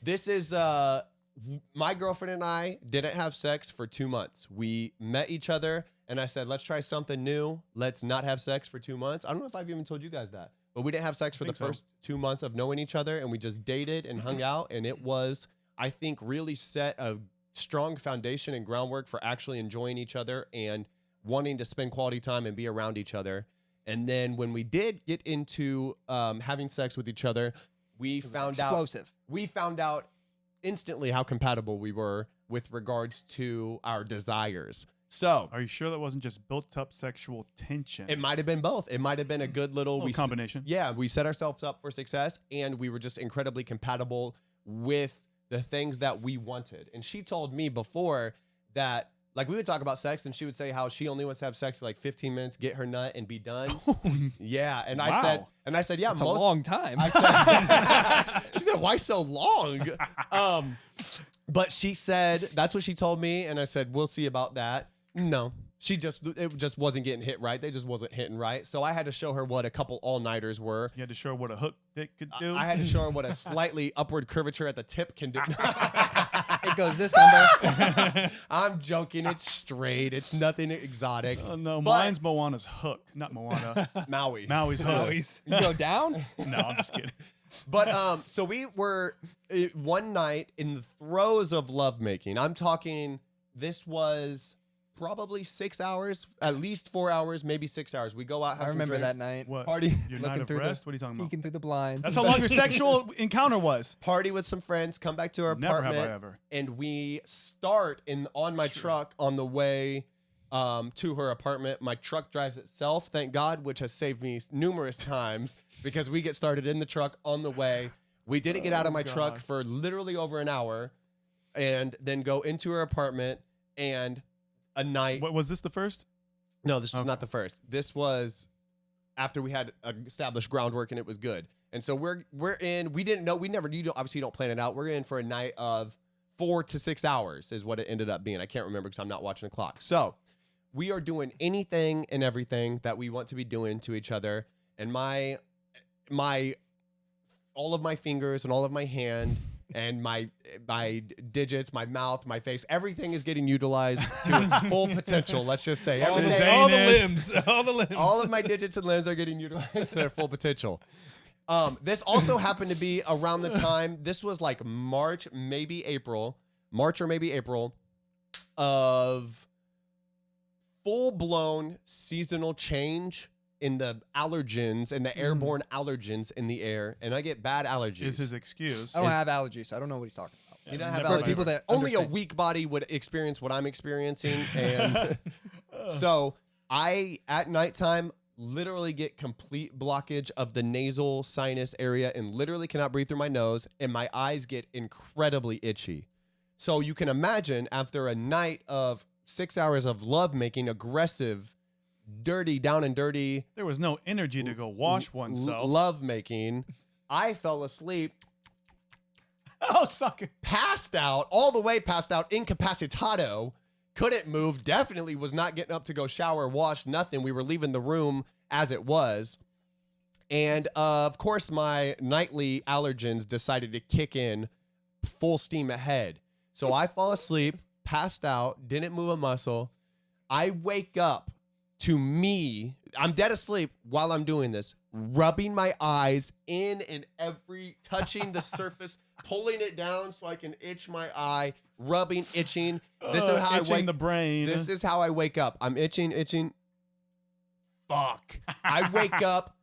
this is my girlfriend and I didn't have sex for 2 months. We met each other, and I said, let's try something new. Let's not have sex for 2 months. I don't know if I've even told you guys that, but we didn't have sex for the first 2 months of knowing each other, and we just dated and hung out, and it was, I think, really set a strong foundation and groundwork for actually enjoying each other and wanting to spend quality time and be around each other. And then when we did get into having sex with each other, we found out instantly how compatible we were with regards to our desires. So, are you sure that wasn't just built-up sexual tension? It might have been both. It might have been a good little combination. Yeah, we set ourselves up for success, and we were just incredibly compatible with the things that we wanted. And she told me before that, like, we would talk about sex, and she would say how she only wants to have sex for like 15 minutes, get her nut, and be done. Yeah, and I said, yeah, it's a long time. I said, she said, why so long? But she said, that's what she told me, and I said, we'll see about that. No, it just wasn't getting hit right. They just wasn't hitting right. So I had to show her what a couple all-nighters were. You had to show her what a hook dick could do. I had to show her what a slightly upward curvature at the tip can do. It goes this number. I'm joking. It's straight. It's nothing exotic. Oh, no, mine's Moana's hook, not Moana. Maui. Maui's hook. You go down? No, I'm just kidding. But so we were one night in the throes of lovemaking. I'm talking, this was probably 6 hours, at least 4 hours, maybe 6 hours. We go out, have I remember some drinks, that night. What? party, Your night of rest? What are you talking about? Peeking through the blinds. That's how long your sexual encounter was. party with some friends, come back to our Never apartment, have I ever. and we start on my truck on the way to her apartment. My truck drives itself, thank God, which has saved me numerous times because we get started in the truck on the way. We didn't get out of my truck for literally over an hour. and then go into her apartment and a night. What was this the first? No, this was Okay. not the first. This was after we had established groundwork and it was good. And so we're in. We didn't know. We never. You obviously don't plan it out. We're in for a night of 4 to 6 hours is what it ended up being. I can't remember because I'm not watching the clock. So we are doing anything and everything that we want to be doing to each other. And my all of my fingers and all of my hand and my digits, my mouth, my face, everything is getting utilized to its full potential. Let's just say All the everything. All the Zanus. limbs. All the limbs. All of my digits and limbs are getting utilized to their full potential. This also happened to be around the time, this was like March or maybe April of full-blown seasonal change in the allergens and the airborne allergens in the air, and I get bad allergies. Is his excuse. I don't have allergies, so I don't know what he's talking about. You don't have Never allergies. mind. People that Only a understand. weak body would experience what I'm experiencing, and so I at nighttime literally get complete blockage of the nasal sinus area and literally cannot breathe through my nose, and my eyes get incredibly itchy. So you can imagine after a night of 6 hours of lovemaking, aggressive, dirty, down and dirty There was no energy to go wash oneself. lovemaking, I fell asleep, Oh, suck it. passed out, all the way passed out, incapacitado, couldn't move, definitely was not getting up to go shower, wash, nothing. We were leaving the room as it was. And of course, my nightly allergens decided to kick in full steam ahead. So I fall asleep, passed out, didn't move a muscle. I wake up to me, I'm dead asleep while I'm doing this, rubbing my eyes in and touching the surface, pulling it down so I can itch my eye, rubbing, itching. This is how I itching wake. the brain. This is how I wake up. I'm itching. Fuck. I wake up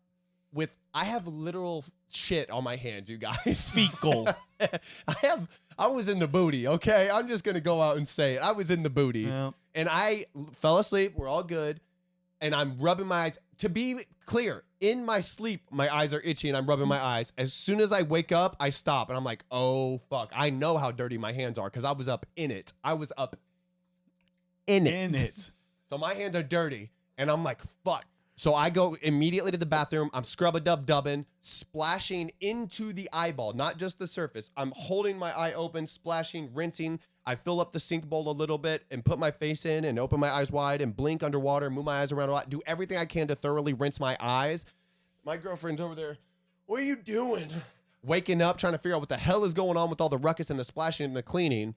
with, I have literal shit on my hands, you guys. fecal. I was in the booty, okay? I'm just going to go out and say it. I was in the booty. Yeah. And I fell asleep. We're all good. And I'm rubbing my eyes. To be clear, in my sleep, my eyes are itchy and I'm rubbing my eyes. As soon as I wake up, I stop. And I'm like, oh, fuck. I know how dirty my hands are because I was up in it. I was up in it. So my hands are dirty. And I'm like, fuck. So I go immediately to the bathroom. I'm scrub-a-dub-dubbing, splashing into the eyeball, not just the surface. I'm holding my eye open, splashing, rinsing. I fill up the sink bowl a little bit and put my face in and open my eyes wide and blink underwater, move my eyes around a lot, do everything I can to thoroughly rinse my eyes. My girlfriend's over there. What are you doing? Waking up, trying to figure out what the hell is going on with all the ruckus and the splashing and the cleaning.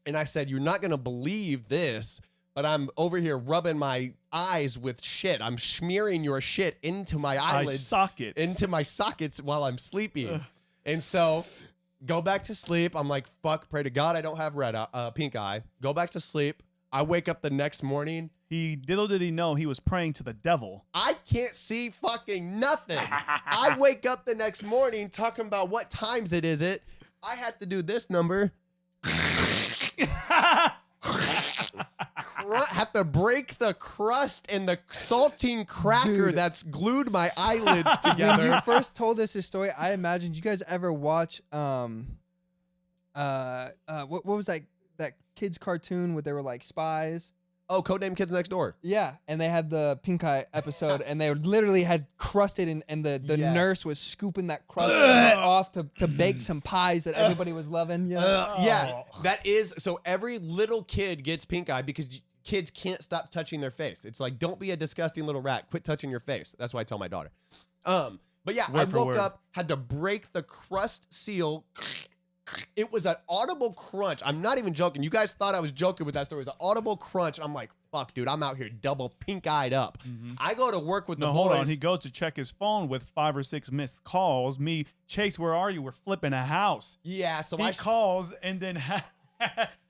And I said, you're not going to believe this, but I'm over here rubbing my eyes with shit. I'm smearing your shit into my eyelids, sockets. into my sockets while I'm sleeping. And so go back to sleep. I'm like, fuck, pray to God I don't have pink eye. Go back to sleep. I wake up the next morning. Little did he know he was praying to the devil. I can't see fucking nothing. I wake up the next morning talking about what times it is it. I had to do this number. Have to break the crust and the saltine cracker Dude. that's glued my eyelids When you together. first told us this story, I imagined you guys ever watch what was that kids cartoon where they were like spies? Oh, Codename Kids Next Door. Yeah, and they had the pink eye episode, and they literally had crusted, and the Yes. nurse was scooping that crust off to bake some pies that everybody was loving. Yeah. Yeah, that is. So every little kid gets pink eye because kids can't stop touching their face. It's like, don't be a disgusting little rat. Quit touching your face. That's why I tell my daughter. But yeah, Word I for woke word. up, had to break the crust seal. It was an audible crunch. I'm not even joking. You guys thought I was joking with that story. It was an audible crunch. I'm like, fuck, dude, I'm out here double pink-eyed up. I go to work with the No, boys. hold on. He goes to check his phone with 5 or 6 missed calls. Me, Chase, where are you? We're flipping a house. Yeah, so He calls and then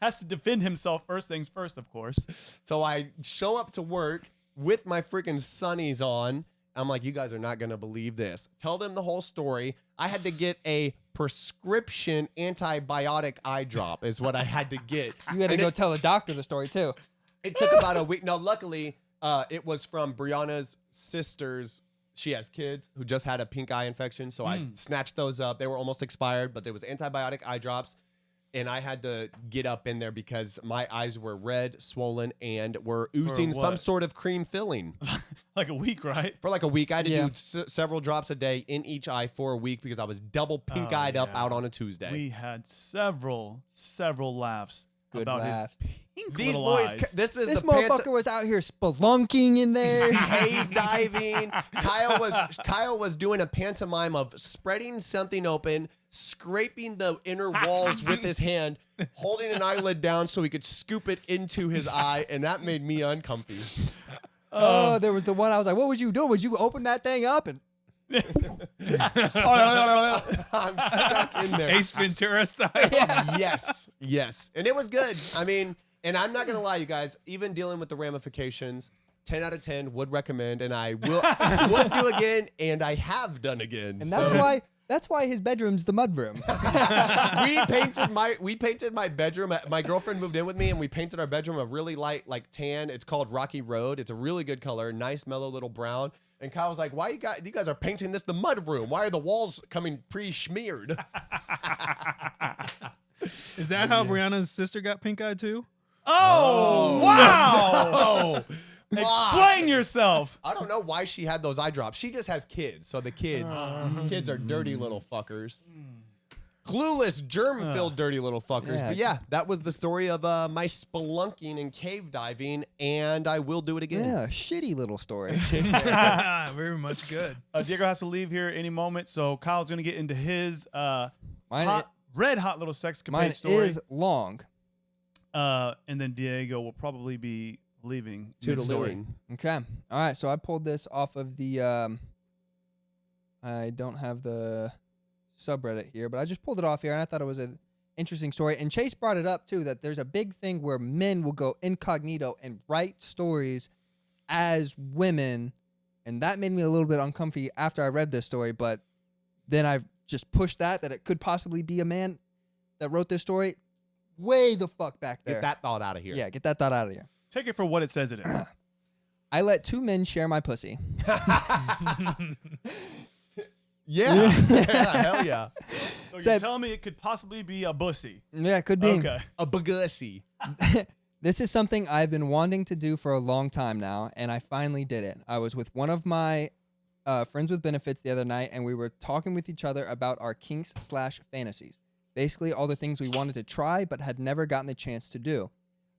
has to defend himself. First things first, of course. So I show up to work with my freaking sunnies on. I'm like, you guys are not going to believe this. Tell them the whole story. I had to get a prescription antibiotic eye drop is what I had to get. You had to And go tell the doctor the story too. It took about a week. No, luckily, it was from Brianna's sister's. She has kids who just had a pink eye infection. So I snatched those up. They were almost expired, but there was antibiotic eye drops. and I had to get up in there because my eyes were red, swollen, and were oozing some what? sort of cream filling. Like a week, right? For like a week, I had to do several drops a day in each eye for a week because I was double pink-eyed up out on a Tuesday. We had several laughs Good about laugh. his pink These little boys, eyes. this was This the motherfucker was out here spelunking in there. cave diving. Kyle was doing a pantomime of spreading something open, scraping the inner walls with his hand, holding an eyelid down so he could scoop it into his eye, and that made me uncomfy. Oh, there was the one I was like, what was you doing? Would you open that thing up? And I'm stuck in there. Ace Ventura style. Yes. And it was good. I mean, and I'm not going to lie, you guys, even dealing with the ramifications, 10 out of 10 would recommend, and I would do again, and I have done again. And that's why his bedroom's the mud room. we painted my bedroom. My girlfriend moved in with me, and we painted our bedroom a really light, like tan. It's called Rocky Road. It's a really good color, nice, mellow little brown. And Kyle was like, "Why you guys are painting this the mud room? Why are the walls coming pre-smeared?" Is that how Brianna's sister got pink eye too? Oh, wow! Oh, Explain yourself. I don't know why she had those eye drops. She just has kids, so the kids are dirty little fuckers. Clueless, germ-filled, dirty little fuckers. Yeah. But yeah, that was the story of my spelunking and cave diving, and I will do it again. Yeah, shitty little story. Very much good. Diego has to leave here any moment, so Kyle's going to get into his Mine red hot little sex Mine capade story. is long. And then Diego will probably be leaving mid-story. Toodalooing. Okay. All right. So I pulled this off of the. I don't have the subreddit here, but I just pulled it off here, and I thought it was an interesting story. And Chase brought it up too, that there's a big thing where men will go incognito and write stories as women, and that made me a little bit uncomfy after I read this story. But then I just pushed that it could possibly be a man that wrote this story. Way the fuck back there. Get that thought out of here. Yeah, get that thought out of here. Take it for what it says it is. I let 2 men share my pussy. Yeah. Hell yeah. So you're Said- telling me it could possibly be a bussy. Yeah, it could be. Okay. A bagussi. This is something I've been wanting to do for a long time now, and I finally did it. I was with one of my friends with benefits the other night, and we were talking with each other about our kinks/fantasies. Basically, all the things we wanted to try but had never gotten the chance to do.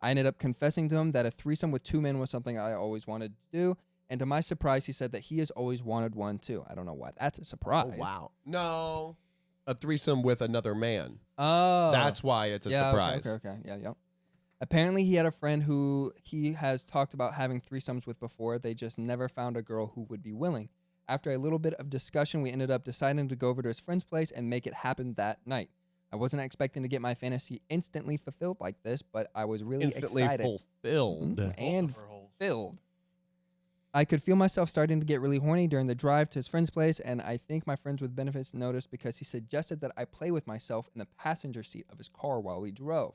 I ended up confessing to him that a threesome with 2 men was something I always wanted to do, and to my surprise, he said that he has always wanted one too. I don't know why that's a surprise. Oh, wow. No. A threesome with another man. Oh. That's why it's a surprise. Okay. Yeah. Apparently, he had a friend who he has talked about having threesomes with before. They just never found a girl who would be willing. After a little bit of discussion, we ended up deciding to go over to his friend's place and make it happen that night. I wasn't expecting to get my fantasy instantly fulfilled like this, but I was really Instantly excited. fulfilled. And filled. I could feel myself starting to get really horny during the drive to his friend's place, and I think my friends with benefits noticed because he suggested that I play with myself in the passenger seat of his car while we drove.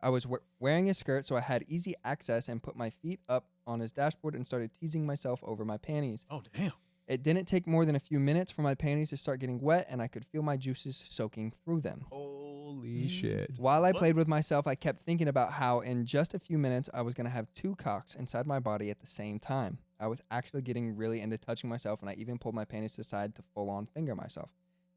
I was wearing a skirt, so I had easy access and put my feet up on his dashboard and started teasing myself over my panties. Oh, damn. It didn't take more than a few minutes for my panties to start getting wet, and I could feel my juices soaking through them. Holy shit. While I played with myself, I kept thinking about how in just a few minutes, I was going to have 2 cocks inside my body at the same time. I was actually getting really into touching myself, and I even pulled my panties to the side to full-on finger myself.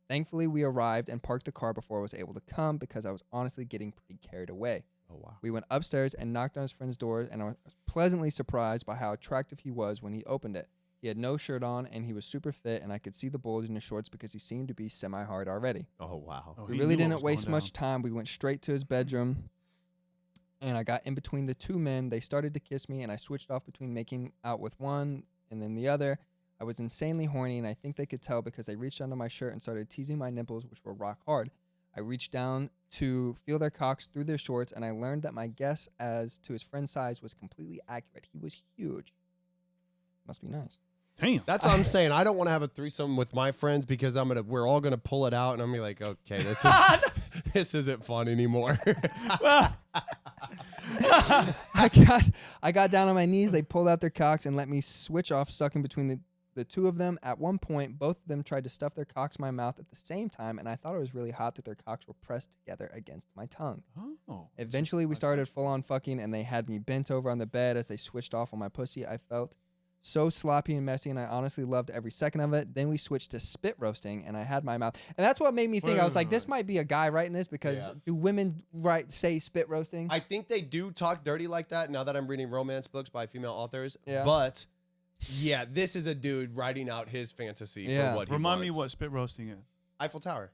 Thankfully, we arrived and parked the car before I was able to come because I was honestly getting pretty carried away. Oh, wow. We went upstairs and knocked on his friend's door, and I was pleasantly surprised by how attractive he was when he opened it. He had no shirt on, and he was super fit, and I could see the bulge in his shorts because he seemed to be semi-hard already. Oh, wow. Oh, We he really knew what didn't was waste going much time. We went straight to his bedroom, and I got in between the 2 men. They started to kiss me, and I switched off between making out with one and then the other. I was insanely horny, and I think they could tell because they reached under my shirt and started teasing my nipples, which were rock hard. I reached down to feel their cocks through their shorts, and I learned that my guess as to his friend's size was completely accurate. He was huge. Must be nice. Damn. That's what I'm saying. I don't want to have a threesome with my friends because we're all gonna pull it out, and I'm gonna be like, okay, this isn't fun anymore. I got down on my knees. They pulled out their cocks and let me switch off sucking between the two of them. At one point, both of them tried to stuff their cocks in my mouth at the same time, and I thought it was really hot that their cocks were pressed together against my tongue. Oh. Eventually, we started full-on fucking, and they had me bent over on the bed as they switched off on my pussy. I felt so sloppy and messy, and I honestly loved every second of it. Then we switched to spit roasting, and I had my mouth. And that's what made me think. I was like, this might be a guy writing this, because do women say spit roasting? I think they do talk dirty like that now that I'm reading romance books by female authors. Yeah. But, yeah, this is a dude writing out his fantasy for what he Remind me wants. what spit roasting is. Eiffel Tower.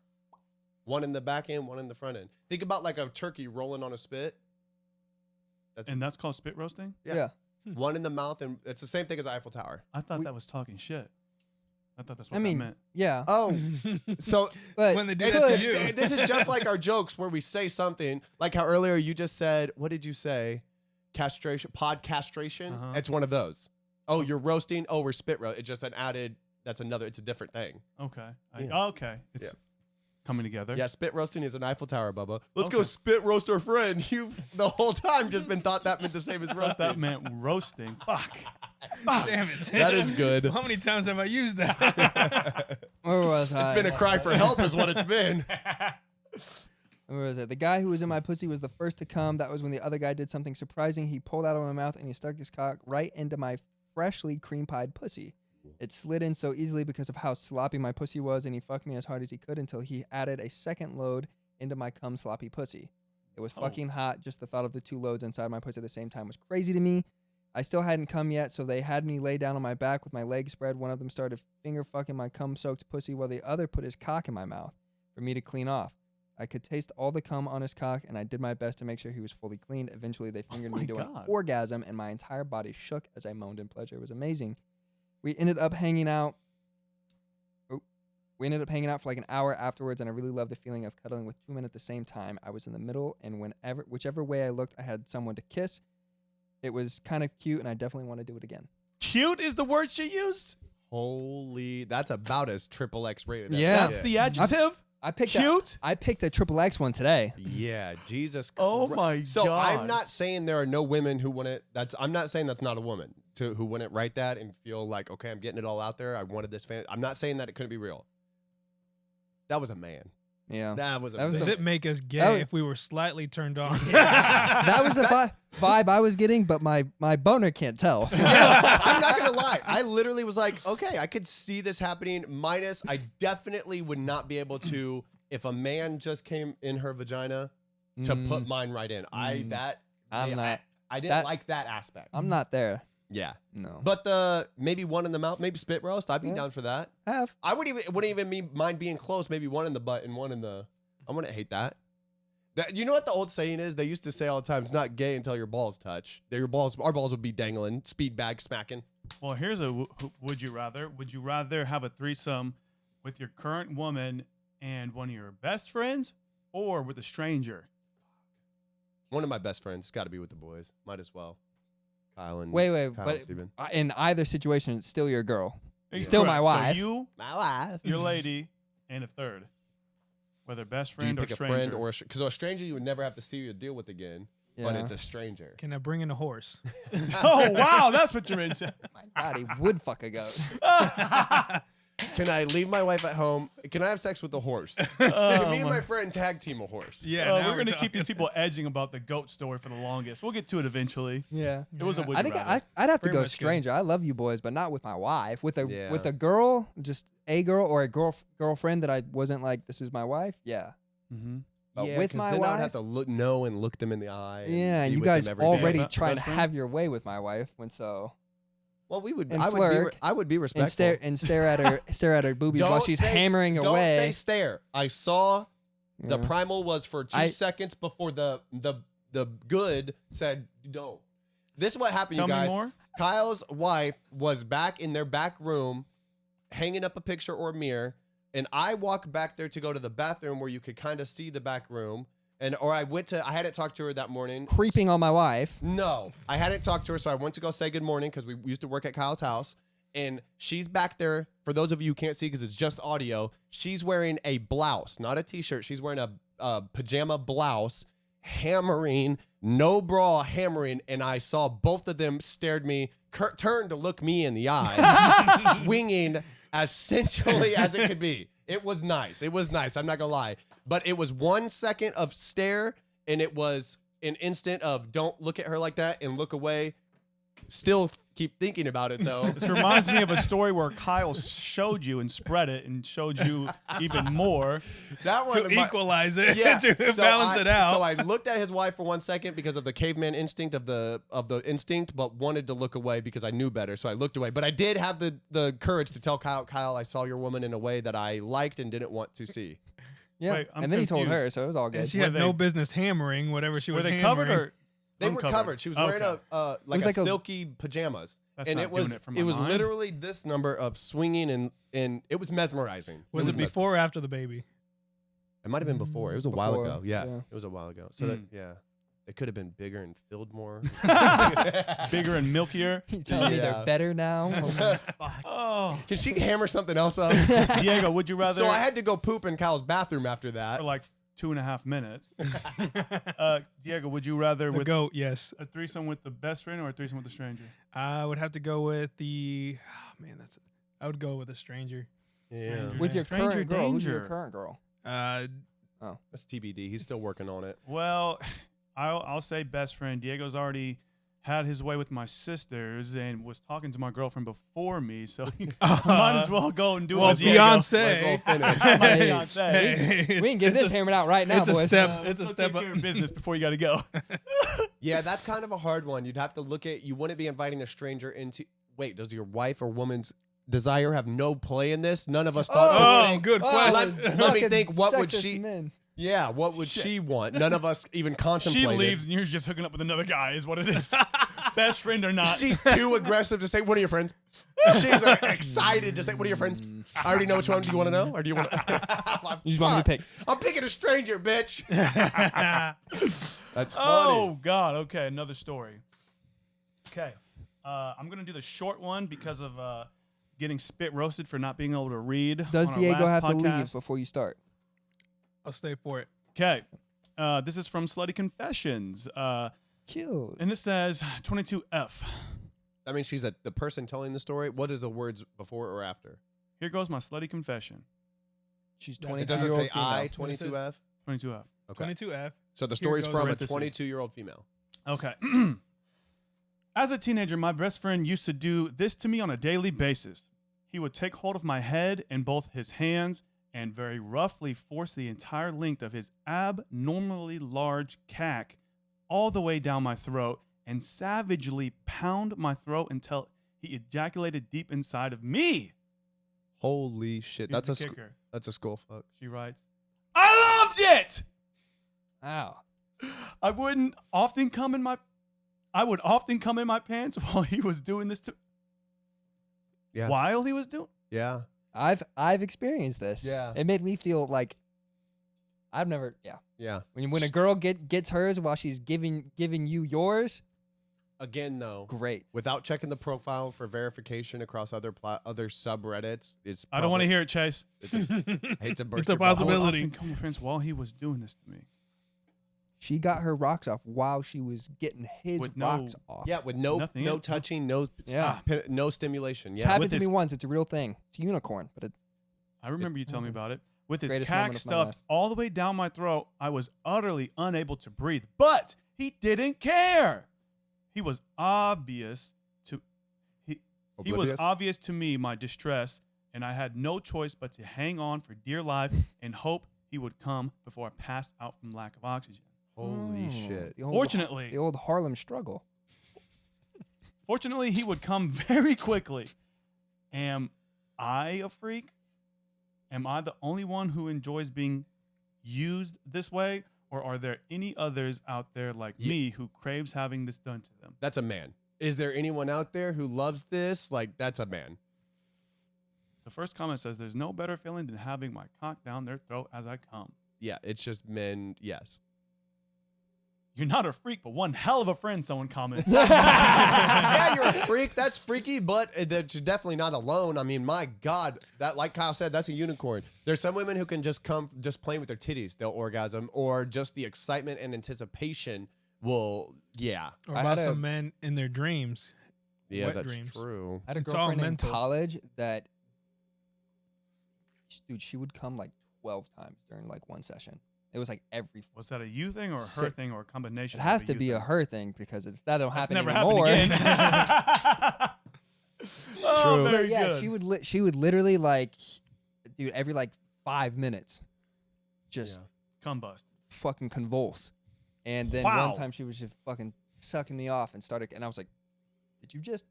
One in the back end, one in the front end. Think about like a turkey rolling on a spit. That's called spit roasting? Yeah. One in the mouth, and it's the same thing as Eiffel Tower. I thought that was talking shit. I thought that's what I mean, that meant. yeah. Oh, so But When they do and that to you. this is just like our jokes where we say something, like how earlier you just said, what did you say? Castration, pod castration. Uh-huh. It's one of those. Oh, you're roasting. Oh, we're spit roast. It's just an added. That's another. It's a different thing. Okay. Yeah. Okay. It's coming together. Yeah, spit roasting is an Eiffel Tower, Bubba. Let's go Okay. spit roast our friend. You've the whole time just been thought that meant the same as I thought roasting. that meant roasting. Fuck. Damn it. That is good. How many times have I used that? where was I? It's been a cry for help, is what it's been. Where was it? The guy who was in my pussy was the first to come. That was when the other guy did something surprising. He pulled out of my mouth and he stuck his cock right into my freshly cream-pied pussy. It slid in so easily because of how sloppy my pussy was, and he fucked me as hard as he could until he added a second load into my cum-sloppy pussy. It was fucking hot. Just the thought of the two loads inside my pussy at the same time was crazy to me. I still hadn't come yet, so they had me lay down on my back with my legs spread. One of them started finger-fucking my cum-soaked pussy while the other put his cock in my mouth for me to clean off. I could taste all the cum on his cock, and I did my best to make sure he was fully cleaned. Eventually, they fingered me to an orgasm, and my entire body shook as I moaned in pleasure. It was amazing. We ended up hanging out. We ended up hanging out for like an hour afterwards, and I really loved the feeling of cuddling with two men at the same time. I was in the middle, and whichever way I looked, I had someone to kiss. It was kind of cute, and I definitely want to do it again. Cute is the word you use? Holy, that's about as triple X rated. as Yeah. it That's gets. the adjective? I picked Cute? I picked a triple X one today. Yeah, Jesus. Oh Christ. my So God. I'm not saying there are no women who wouldn't. I'm not saying that's not a woman who wouldn't write that and feel like, okay, I'm getting it all out there. I wanted this fan. I'm not saying that it couldn't be real. That was a man. Yeah. That was a That was man. Does it make us gay That was- if we were slightly turned on? That was the vibe I was getting, but my boner can't tell. Yes, I'm not gonna lie. I literally was like, okay, I could see this happening. Minus, I definitely would not be able to if a man just came in her vagina to put mine right in. I didn't like that aspect. I'm not there. Yeah, No. but maybe one in the mouth, maybe spit roast. I'd be down for that. I wouldn't even mind being close. Maybe one in the butt and one in the. I wouldn't hate that. You know what the old saying is? They used to say all the time, "It's not gay until your balls touch." Our balls would be dangling, speed bag smacking. Well, here's a would you rather. Would you rather have a threesome with your current woman and one of your best friends, or with a stranger? One of my best friends has got to be with the boys. Might as well. Kyle and Wait, Kyle but and Steven. in either situation, it's still your girl. Yeah. Still my Correct. wife. So you, My life. your lady, and a third. Whether best Do you friend or pick a stranger. friend or because a stranger you would never have to see or deal with again, but Yeah. it's a stranger. Can I bring in a horse? Oh, wow. That's what you're into. My God, he would fuck a goat. Can I leave my wife at home? Can I have sex with the horse? Can me and my friend tag team a horse? Yeah, now we're going to keep talking. these people edging about the goat story for the longest. We'll get to it eventually. Yeah. It was a would I you think rather. I'd have to Very go much good. stranger. I love you boys, but not with my wife. With a Yeah. with a girl, just a girl or a girlfriend that I wasn't like, this is my wife. Yeah. Mm-hmm. But Yeah, with 'cause my then I would wife, have to look them in the eye. yeah, and be you with them guys every day. already Best trying to friend? have your way with my wife, when so Well, we would. and I flirt would be respectful. and stare at her boobies while she's hammering don't away. say stare. I saw the Yeah. primal was for 2 seconds before the good said don't. This is what happened, Tell you guys. me more. Kyle's wife was back in their back room, hanging up a picture or a mirror, and I walked back there to go to the bathroom where you could kind of see the back room, I hadn't talked to her that morning. Creeping on my wife. No, I hadn't talked to her, so I went to go say good morning because we used to work at Kyle's house. And she's back there. For those of you who can't see because it's just audio, she's wearing a blouse, not a t-shirt. She's wearing a pajama blouse, hammering, no bra hammering, and I saw both of them stared me, turned to look me in the eye, swinging as sensually as it could be. It was nice. It was nice. I'm not gonna lie, but it was 1 second of stare, and it was an instant of don't look at her like that and look away. Still keep thinking about it though. This reminds me of a story where Kyle showed you and spread it and showed you even more. That one To equalize it, yeah, to balance it out. So I looked at his wife for 1 second because of the caveman instinct of the instinct, but wanted to look away because I knew better. So I looked away. But I did have the courage to tell Kyle, I saw your woman in a way that I liked and didn't want to see. Yeah, Wait, I'm and then he told confused. her, so it was all good. And she Were had they- no business hammering whatever she Were was they hammering. covered or They were uncovered? covered. She was wearing Okay. a was like a- silky pajamas. That's And not it was doing it for my it was mind. literally this number of swinging and it was mesmerizing. Was it before or after the baby? It might have been before. It was a while Before, ago. Yeah, yeah. it was a while ago. So that it could have been bigger and filled more. bigger and milkier? You telling me Yeah. they're better now? Oh, Can she hammer something else up? Diego, would you rather? So I had to go poop in Kyle's bathroom after that. for like 2.5 minutes. Diego, would you rather The with goat, yes. a threesome with the best friend or a threesome with a stranger? I would have to go with the. I would go with a stranger. Yeah, With your Stranger current girl. Who's your danger. current girl? that's TBD. He's still working on it. Well, I'll say best friend. Diego's already had his way with my sisters and was talking to my girlfriend before me, so you might as well go and do Well, it. with Diego. Might as well Beyonce. finish. My Hey. fiance. Hey, We can get this hammered out right now, it's a boys. step. Let's It's a go step take up. care of business before you got to go. Yeah, that's kind of a hard one. You'd have to look at. You wouldn't be inviting a stranger into. Wait, does your wife or woman's desire have no play in this? None of us thought. Oh, good question. Let me fucking think, what would sexist she- men. Yeah, what would she want? None of us even She contemplated. leaves and you're just hooking up with another guy is what it is. Best friend or not. She's too aggressive to say, "What are your friends?" She's excited to say, "What are your friends?" I already know which one. Do you want to know, or do you want to? You just want me to pick. I'm picking a stranger, bitch. That's funny. Oh, God. Okay, another story. Okay. I'm going to do the short one because of getting spit roasted for not being able to read. Does on our Diego last have to leave podcast. before you start? I'll stay for it. Okay. This is from Slutty Confessions. Cute. And this says 22F. I mean, she's the person telling the story. What is the words before or after? Here goes my slutty confession. She's It 22 doesn't year old say female. I, 22F. 22F. Okay. 22F. So the story's goes from a parentheses. 22-year-old female. Okay. As a teenager, my best friend used to do this to me on a daily basis. He would take hold of my head in both his hands and very roughly force the entire length of his abnormally large cack all the way down my throat and savagely pound my throat until he ejaculated deep inside of me. Holy shit. Here's That's the a kicker. that's a skull fuck. She writes, I loved it! Ow. I would often come in my pants while he was doing this to Yeah. while he was doing. Yeah. I've experienced this. Yeah. It made me feel like I've never. Yeah. Yeah. When a girl gets hers while she's giving you yours, Again, though, great. without checking the profile for verification across other subreddits, it's. I don't want to probably- hear it, Chase. I hate to burst It's a your bubble. I would possibility. often come with friends while he was doing this to me. She got her rocks off while she was getting his With no- rocks off. Yeah, with no Nothing no else. touching, no Yeah. no stimulation. It's Yeah. happened with to me his- once. It's a real thing. It's a unicorn, but I remember you telling me happens. about it. With his Greatest cack moment of my stuffed life. all the way down my throat, I was utterly unable to breathe. But he didn't care. He was obvious to he was Oblivious? obvious to me my distress, and I had no choice but to hang on for dear life and hope he would come before I passed out from lack of oxygen. Holy shit. The old, Fortunately, the old Harlem struggle. he would come very quickly. Am I a freak? Am I the only one who enjoys being used this way? Or are there any others out there like me who craves having this done to them? That's a man. Is there anyone out there who loves this? Like, that's a man. The first comment says, there's no better feeling than having my cock down their throat as I come. Yeah, it's just men. Yes. You're not a freak, but one hell of a friend, someone comments. Yeah, you're freak. That's freaky, but that's definitely not alone. I mean, my God, that like Kyle said, that's a unicorn. There's some women who can just come just playing with their titties, they'll orgasm, or just the excitement and anticipation will, yeah. Or about some men in their dreams. Yeah, Wet that's dreams. true. I had a It's all girlfriend in mental. college that, dude, she would come like 12 times during like one session. It was like every. Was that a you thing or a her Sick. thing or a combination? It has of to you be a thing? her thing because that don't That's happen never anymore. happened again. Oh, True. very But yeah, good. she would literally like, dude, every like 5 minutes, just Combust. fucking convulse. And then Wow. one time she was just fucking sucking me off and started, and I was like, "Did you just?"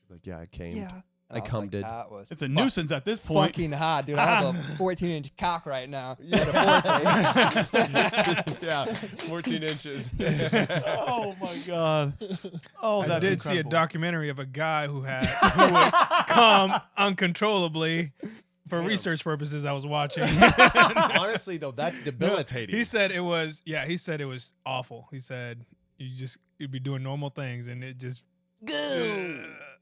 Like, yeah, I came. Yeah, I And was cummed. Like, that was It's a nuisance at this point. fucking hot, dude. I have a 14-inch cock right now. Yeah, 14 inches. Oh my god. Oh, I that's did see a incredible. documentary of a guy who would come uncontrollably for research purposes. I was watching. Honestly, though, that's debilitating. He said it was. Yeah, he said it was awful. He said you'd be doing normal things and it just.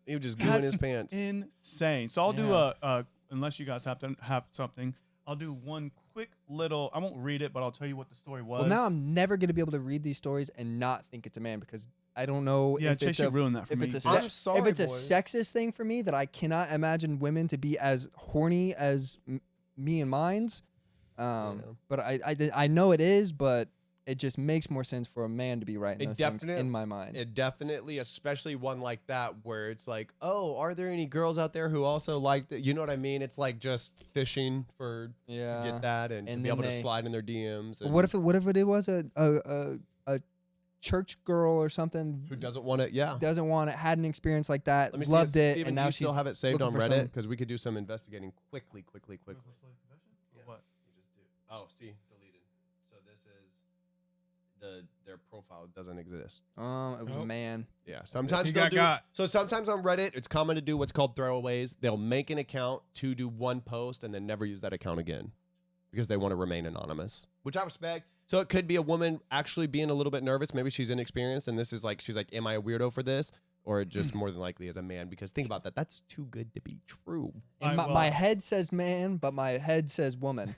He was just gooing his pants. Insane. So I'll do a unless you guys have to have something, I'll do one quick little. I won't read it, but I'll tell you what the story was. Well, now I'm never gonna be able to read these stories and not think it's a man because I don't know Yeah, if Chase, it's you a ruined that for if me. it's a I'm sorry, if it's a boys. sexist thing for me that I cannot imagine women to be as horny as me and mine's. But I know it is, but it just makes more sense for a man to be writing those things in my mind. It definitely, especially one like that where it's like, oh, are there any girls out there who also like that? You know what I mean? It's like just fishing to get that and to be able to slide in their DMs. And What if it was a church girl or something who doesn't want it? Yeah. doesn't want it, had an experience like that, Let me loved see, it, Steven, and do now you she's still have it saved looking on for Reddit some- because we could do some investigating quickly. What? Oh, see, deleted. So this is their profile doesn't exist. it was a Nope. man. Yeah, sometimes He they'll got. So sometimes on Reddit, it's common to do what's called throwaways. They'll make an account to do one post and then never use that account again because they want to remain anonymous, which I respect. So it could be a woman actually being a little bit nervous. Maybe she's inexperienced, and this is like she's like, "Am I a weirdo for this?" Or it just more than likely as a man. Because think about that. That's too good to be true. And my head says man, but my head says woman.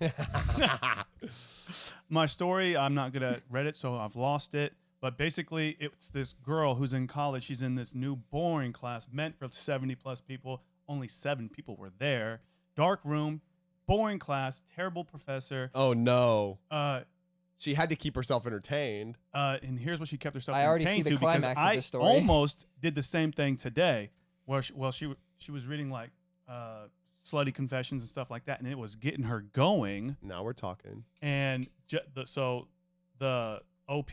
My story, I'm not good at Reddit, so I've lost it. But basically, it's this girl who's in college. She's in this new boring class meant for 70 plus people. Only 7 people were there. Dark room, boring class, terrible professor. Oh no. She had to keep herself entertained. And here's what she kept herself I already see entertained the to because climax of I this story. almost did the same thing today, where she was reading like slutty confessions and stuff like that, and it was getting her going. Now we're talking. And the OP,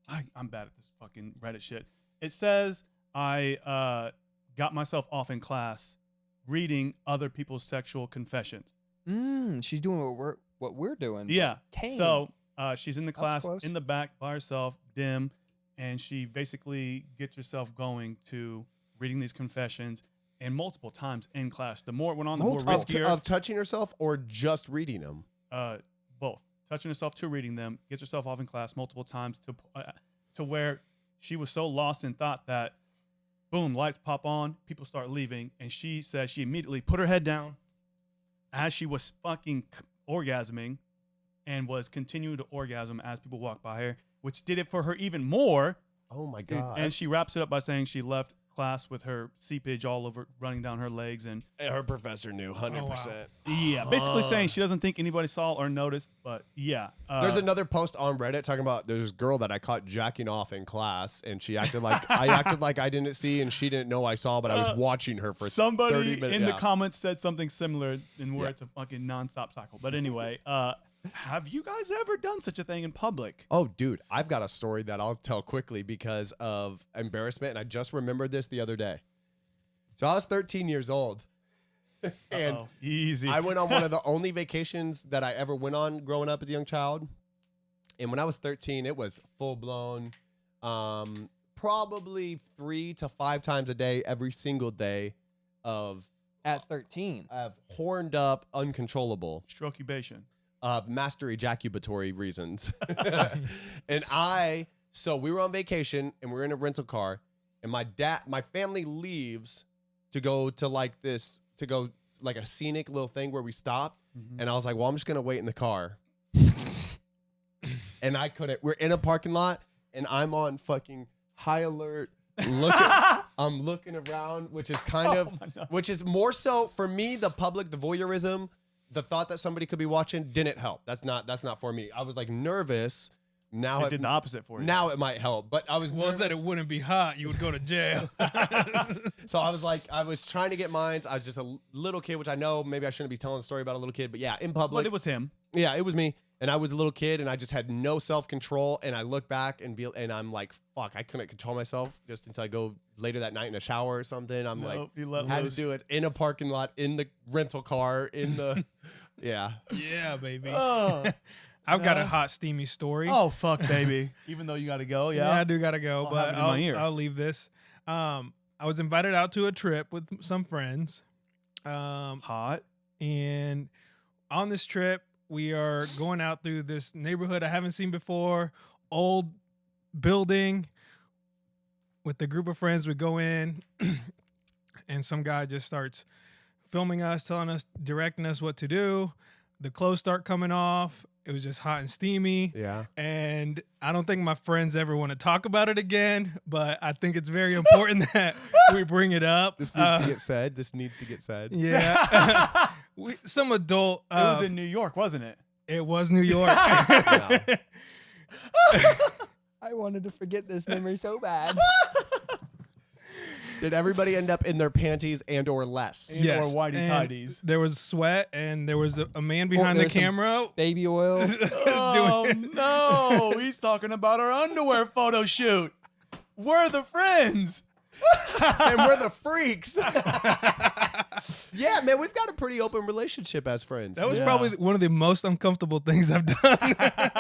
I'm bad at this fucking Reddit shit. It says I got myself off in class reading other people's sexual confessions. She's doing what we're doing. Yeah. Tame. So she's in the That was class close. in the back by herself, dim, and she basically gets herself going to reading these confessions and multiple times in class. The more it went on, the more riskier. Of touching herself or just reading them? Both. Touching herself to reading them, gets herself off in class multiple times to where she was so lost in thought that, boom, lights pop on, people start leaving, and she says she immediately put her head down as she was fucking orgasming and was continuing to orgasm as people walked by her, which did it for her even more. Oh my God. And she wraps it up by saying she left class with her seepage all over running down her legs, and her professor knew 100%. yeah, basically saying she doesn't think anybody saw or noticed, but yeah. There's another post on Reddit talking about there's this girl that I caught jacking off in class, and she acted like I acted like I didn't see, and she didn't know I saw, but I was watching her for 30 somebody minutes. in the comments said something similar in where it's a fucking nonstop cycle. But anyway, have you guys ever done such a thing in public? Oh, dude, I've got a story that I'll tell quickly because of embarrassment, and I just remembered this the other day. So I was 13 years old, and easy. I went on one of the only vacations that I ever went on growing up as a young child. And when I was 13, it was full blown, probably 3 to 5 times a day, every single day of at 13. horned up, uncontrollable. Strokubation. Of master ejaculatory reasons. And so we were on vacation and we were in a rental car, and my family leaves to go to like a scenic little thing where we stop. And I was like, well, I'm just gonna wait in the car. And I couldn't. We're in a parking lot, and I'm on fucking high alert. I'm looking around, which is which is more so for me. The voyeurism, the thought that somebody could be watching didn't help. That's not for me. I was like nervous. Now it did the opposite for you. Now it might help, but I was nervous. that it wouldn't be hot. You would go to jail. So I was like, I was trying to get mines. I was just a little kid, which I know maybe I shouldn't be telling a story about a little kid, but yeah, in public. But it was him. Yeah, it was me. And I was a little kid, and I just had no self-control. And I look back and I'm like, fuck, I couldn't control myself just until I go later that night in a shower or something. I'm had to do it in a parking lot, in the rental car, in the, yeah. Yeah, baby. Oh. I've got a hot, steamy story. Oh, fuck, baby. Even though you got to go, yeah? Yeah, I do got to go, I'll but have it in my ear. I'll leave this. I was invited out to a trip with some friends. Hot. And on this trip, we are going out through this neighborhood I haven't seen before, old building. With the group of friends, we go in, and some guy just starts filming us, telling us, directing us what to do. The clothes start coming off. It was just hot and steamy. Yeah. And I don't think my friends ever want to talk about it again, but I think it's very important that we bring it up. This needs to get said. This needs to get said. Yeah. Some adult. It was in New York, wasn't it? It was New York. Yeah. I wanted to forget this memory so bad. Did everybody end up in their panties and or less? Yes. Or whitey And tidies. there was sweat, and there was a man behind the there's some camera. Baby oil. Oh, no. He's talking about our underwear photo shoot. We're the friends. And we're the freaks. Yeah, man, we've got a pretty open relationship as friends. That was Yeah. probably one of the most uncomfortable things I've done.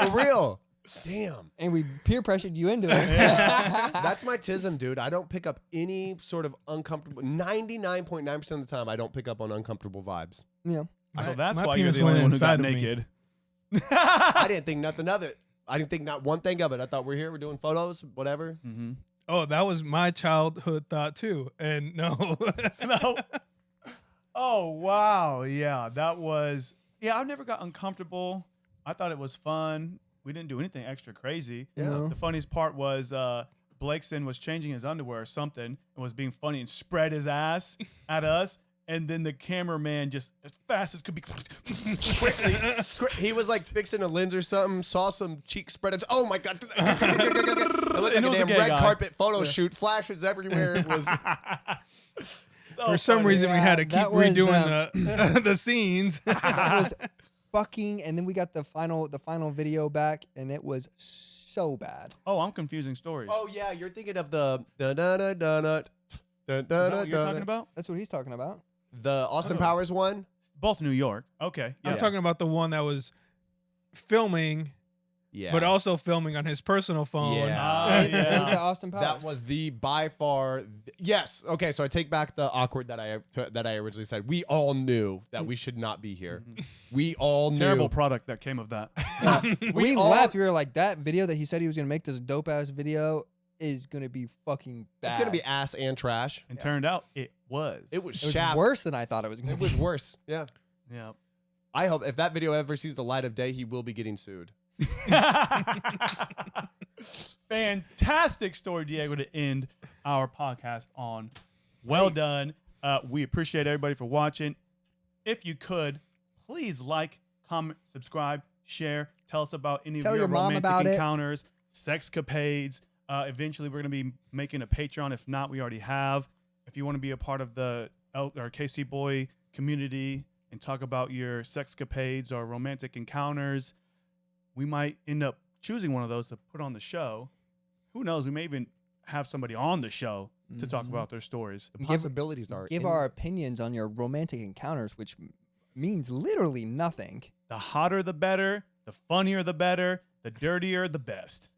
For real. Damn. And we peer pressured you into it. That's my tism, dude. I don't pick up any sort of uncomfortable. 99.9% of the time, I don't pick up on uncomfortable vibes. Yeah. So that's my why you're penis the went only one who got inside of me. naked. I didn't think nothing of it. I didn't think not one thing of it. I thought we're here, we're doing photos, whatever. Mm-hmm. Oh, that was my childhood thought too. And no. No. Oh, wow. Yeah, that was... Yeah, I've never got uncomfortable. I thought it was fun. We didn't do anything extra crazy. Yeah. The funniest part was Blakeson was changing his underwear or something and was being funny and spread his ass at us. And then the cameraman just as fast as could be Quickly. He was like fixing a lens or something, saw some cheek spread. Oh my God. It looked like And a it was a damn gay red guy. carpet photo shoot. Flashes everywhere. It was. For some reason, we had to keep that was, redoing the scenes. It was fucking, and then we got the final video back, and it was so bad. Oh, I'm confusing stories. Oh yeah, you're thinking of the da da da da da da Is that da what you're talking da. about? That's what he's talking about. The Austin Oh. Powers one. Both New York. Okay. Yeah. I'm talking about the one that was filming, Yeah. but also filming on his personal phone. Yeah. That was the Austin Powers. That was the by far yes. Okay, so I take back the awkward that I originally said. We all knew that we should not be here. We all knew. Terrible product that came of that. we all- laughed. We were like, that video that he said he was gonna make, this dope ass video, is gonna be fucking bad. It's gonna be ass and trash. And turned out it was. It was It was shaft. worse than I thought it was gonna It be. was worse. Yeah. Yeah. I hope if that video ever sees the light of day, he will be getting sued. Fantastic story, Diego, to end our podcast on. Well done. We appreciate everybody for watching. If you could, please like, comment, subscribe, share. Tell us about any Tell of your your mom romantic about it. encounters, sexcapades. Eventually, we're going to be making a Patreon. If not, we already have. If you want to be a part of the KC Boy community and talk about your sexcapades or romantic encounters, we might end up choosing one of those to put on the show. Who knows? We may even have somebody on the show to talk about their stories. The possibilities are Give our opinions on your romantic encounters, which means literally nothing. The hotter, the better. The funnier, the better. The dirtier, the best.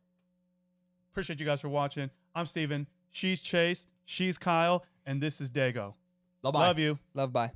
Appreciate you guys for watching. I'm Steven. She's Chase. She's Kyle. And this is Dago. Bye-bye. Love you. Love, bye.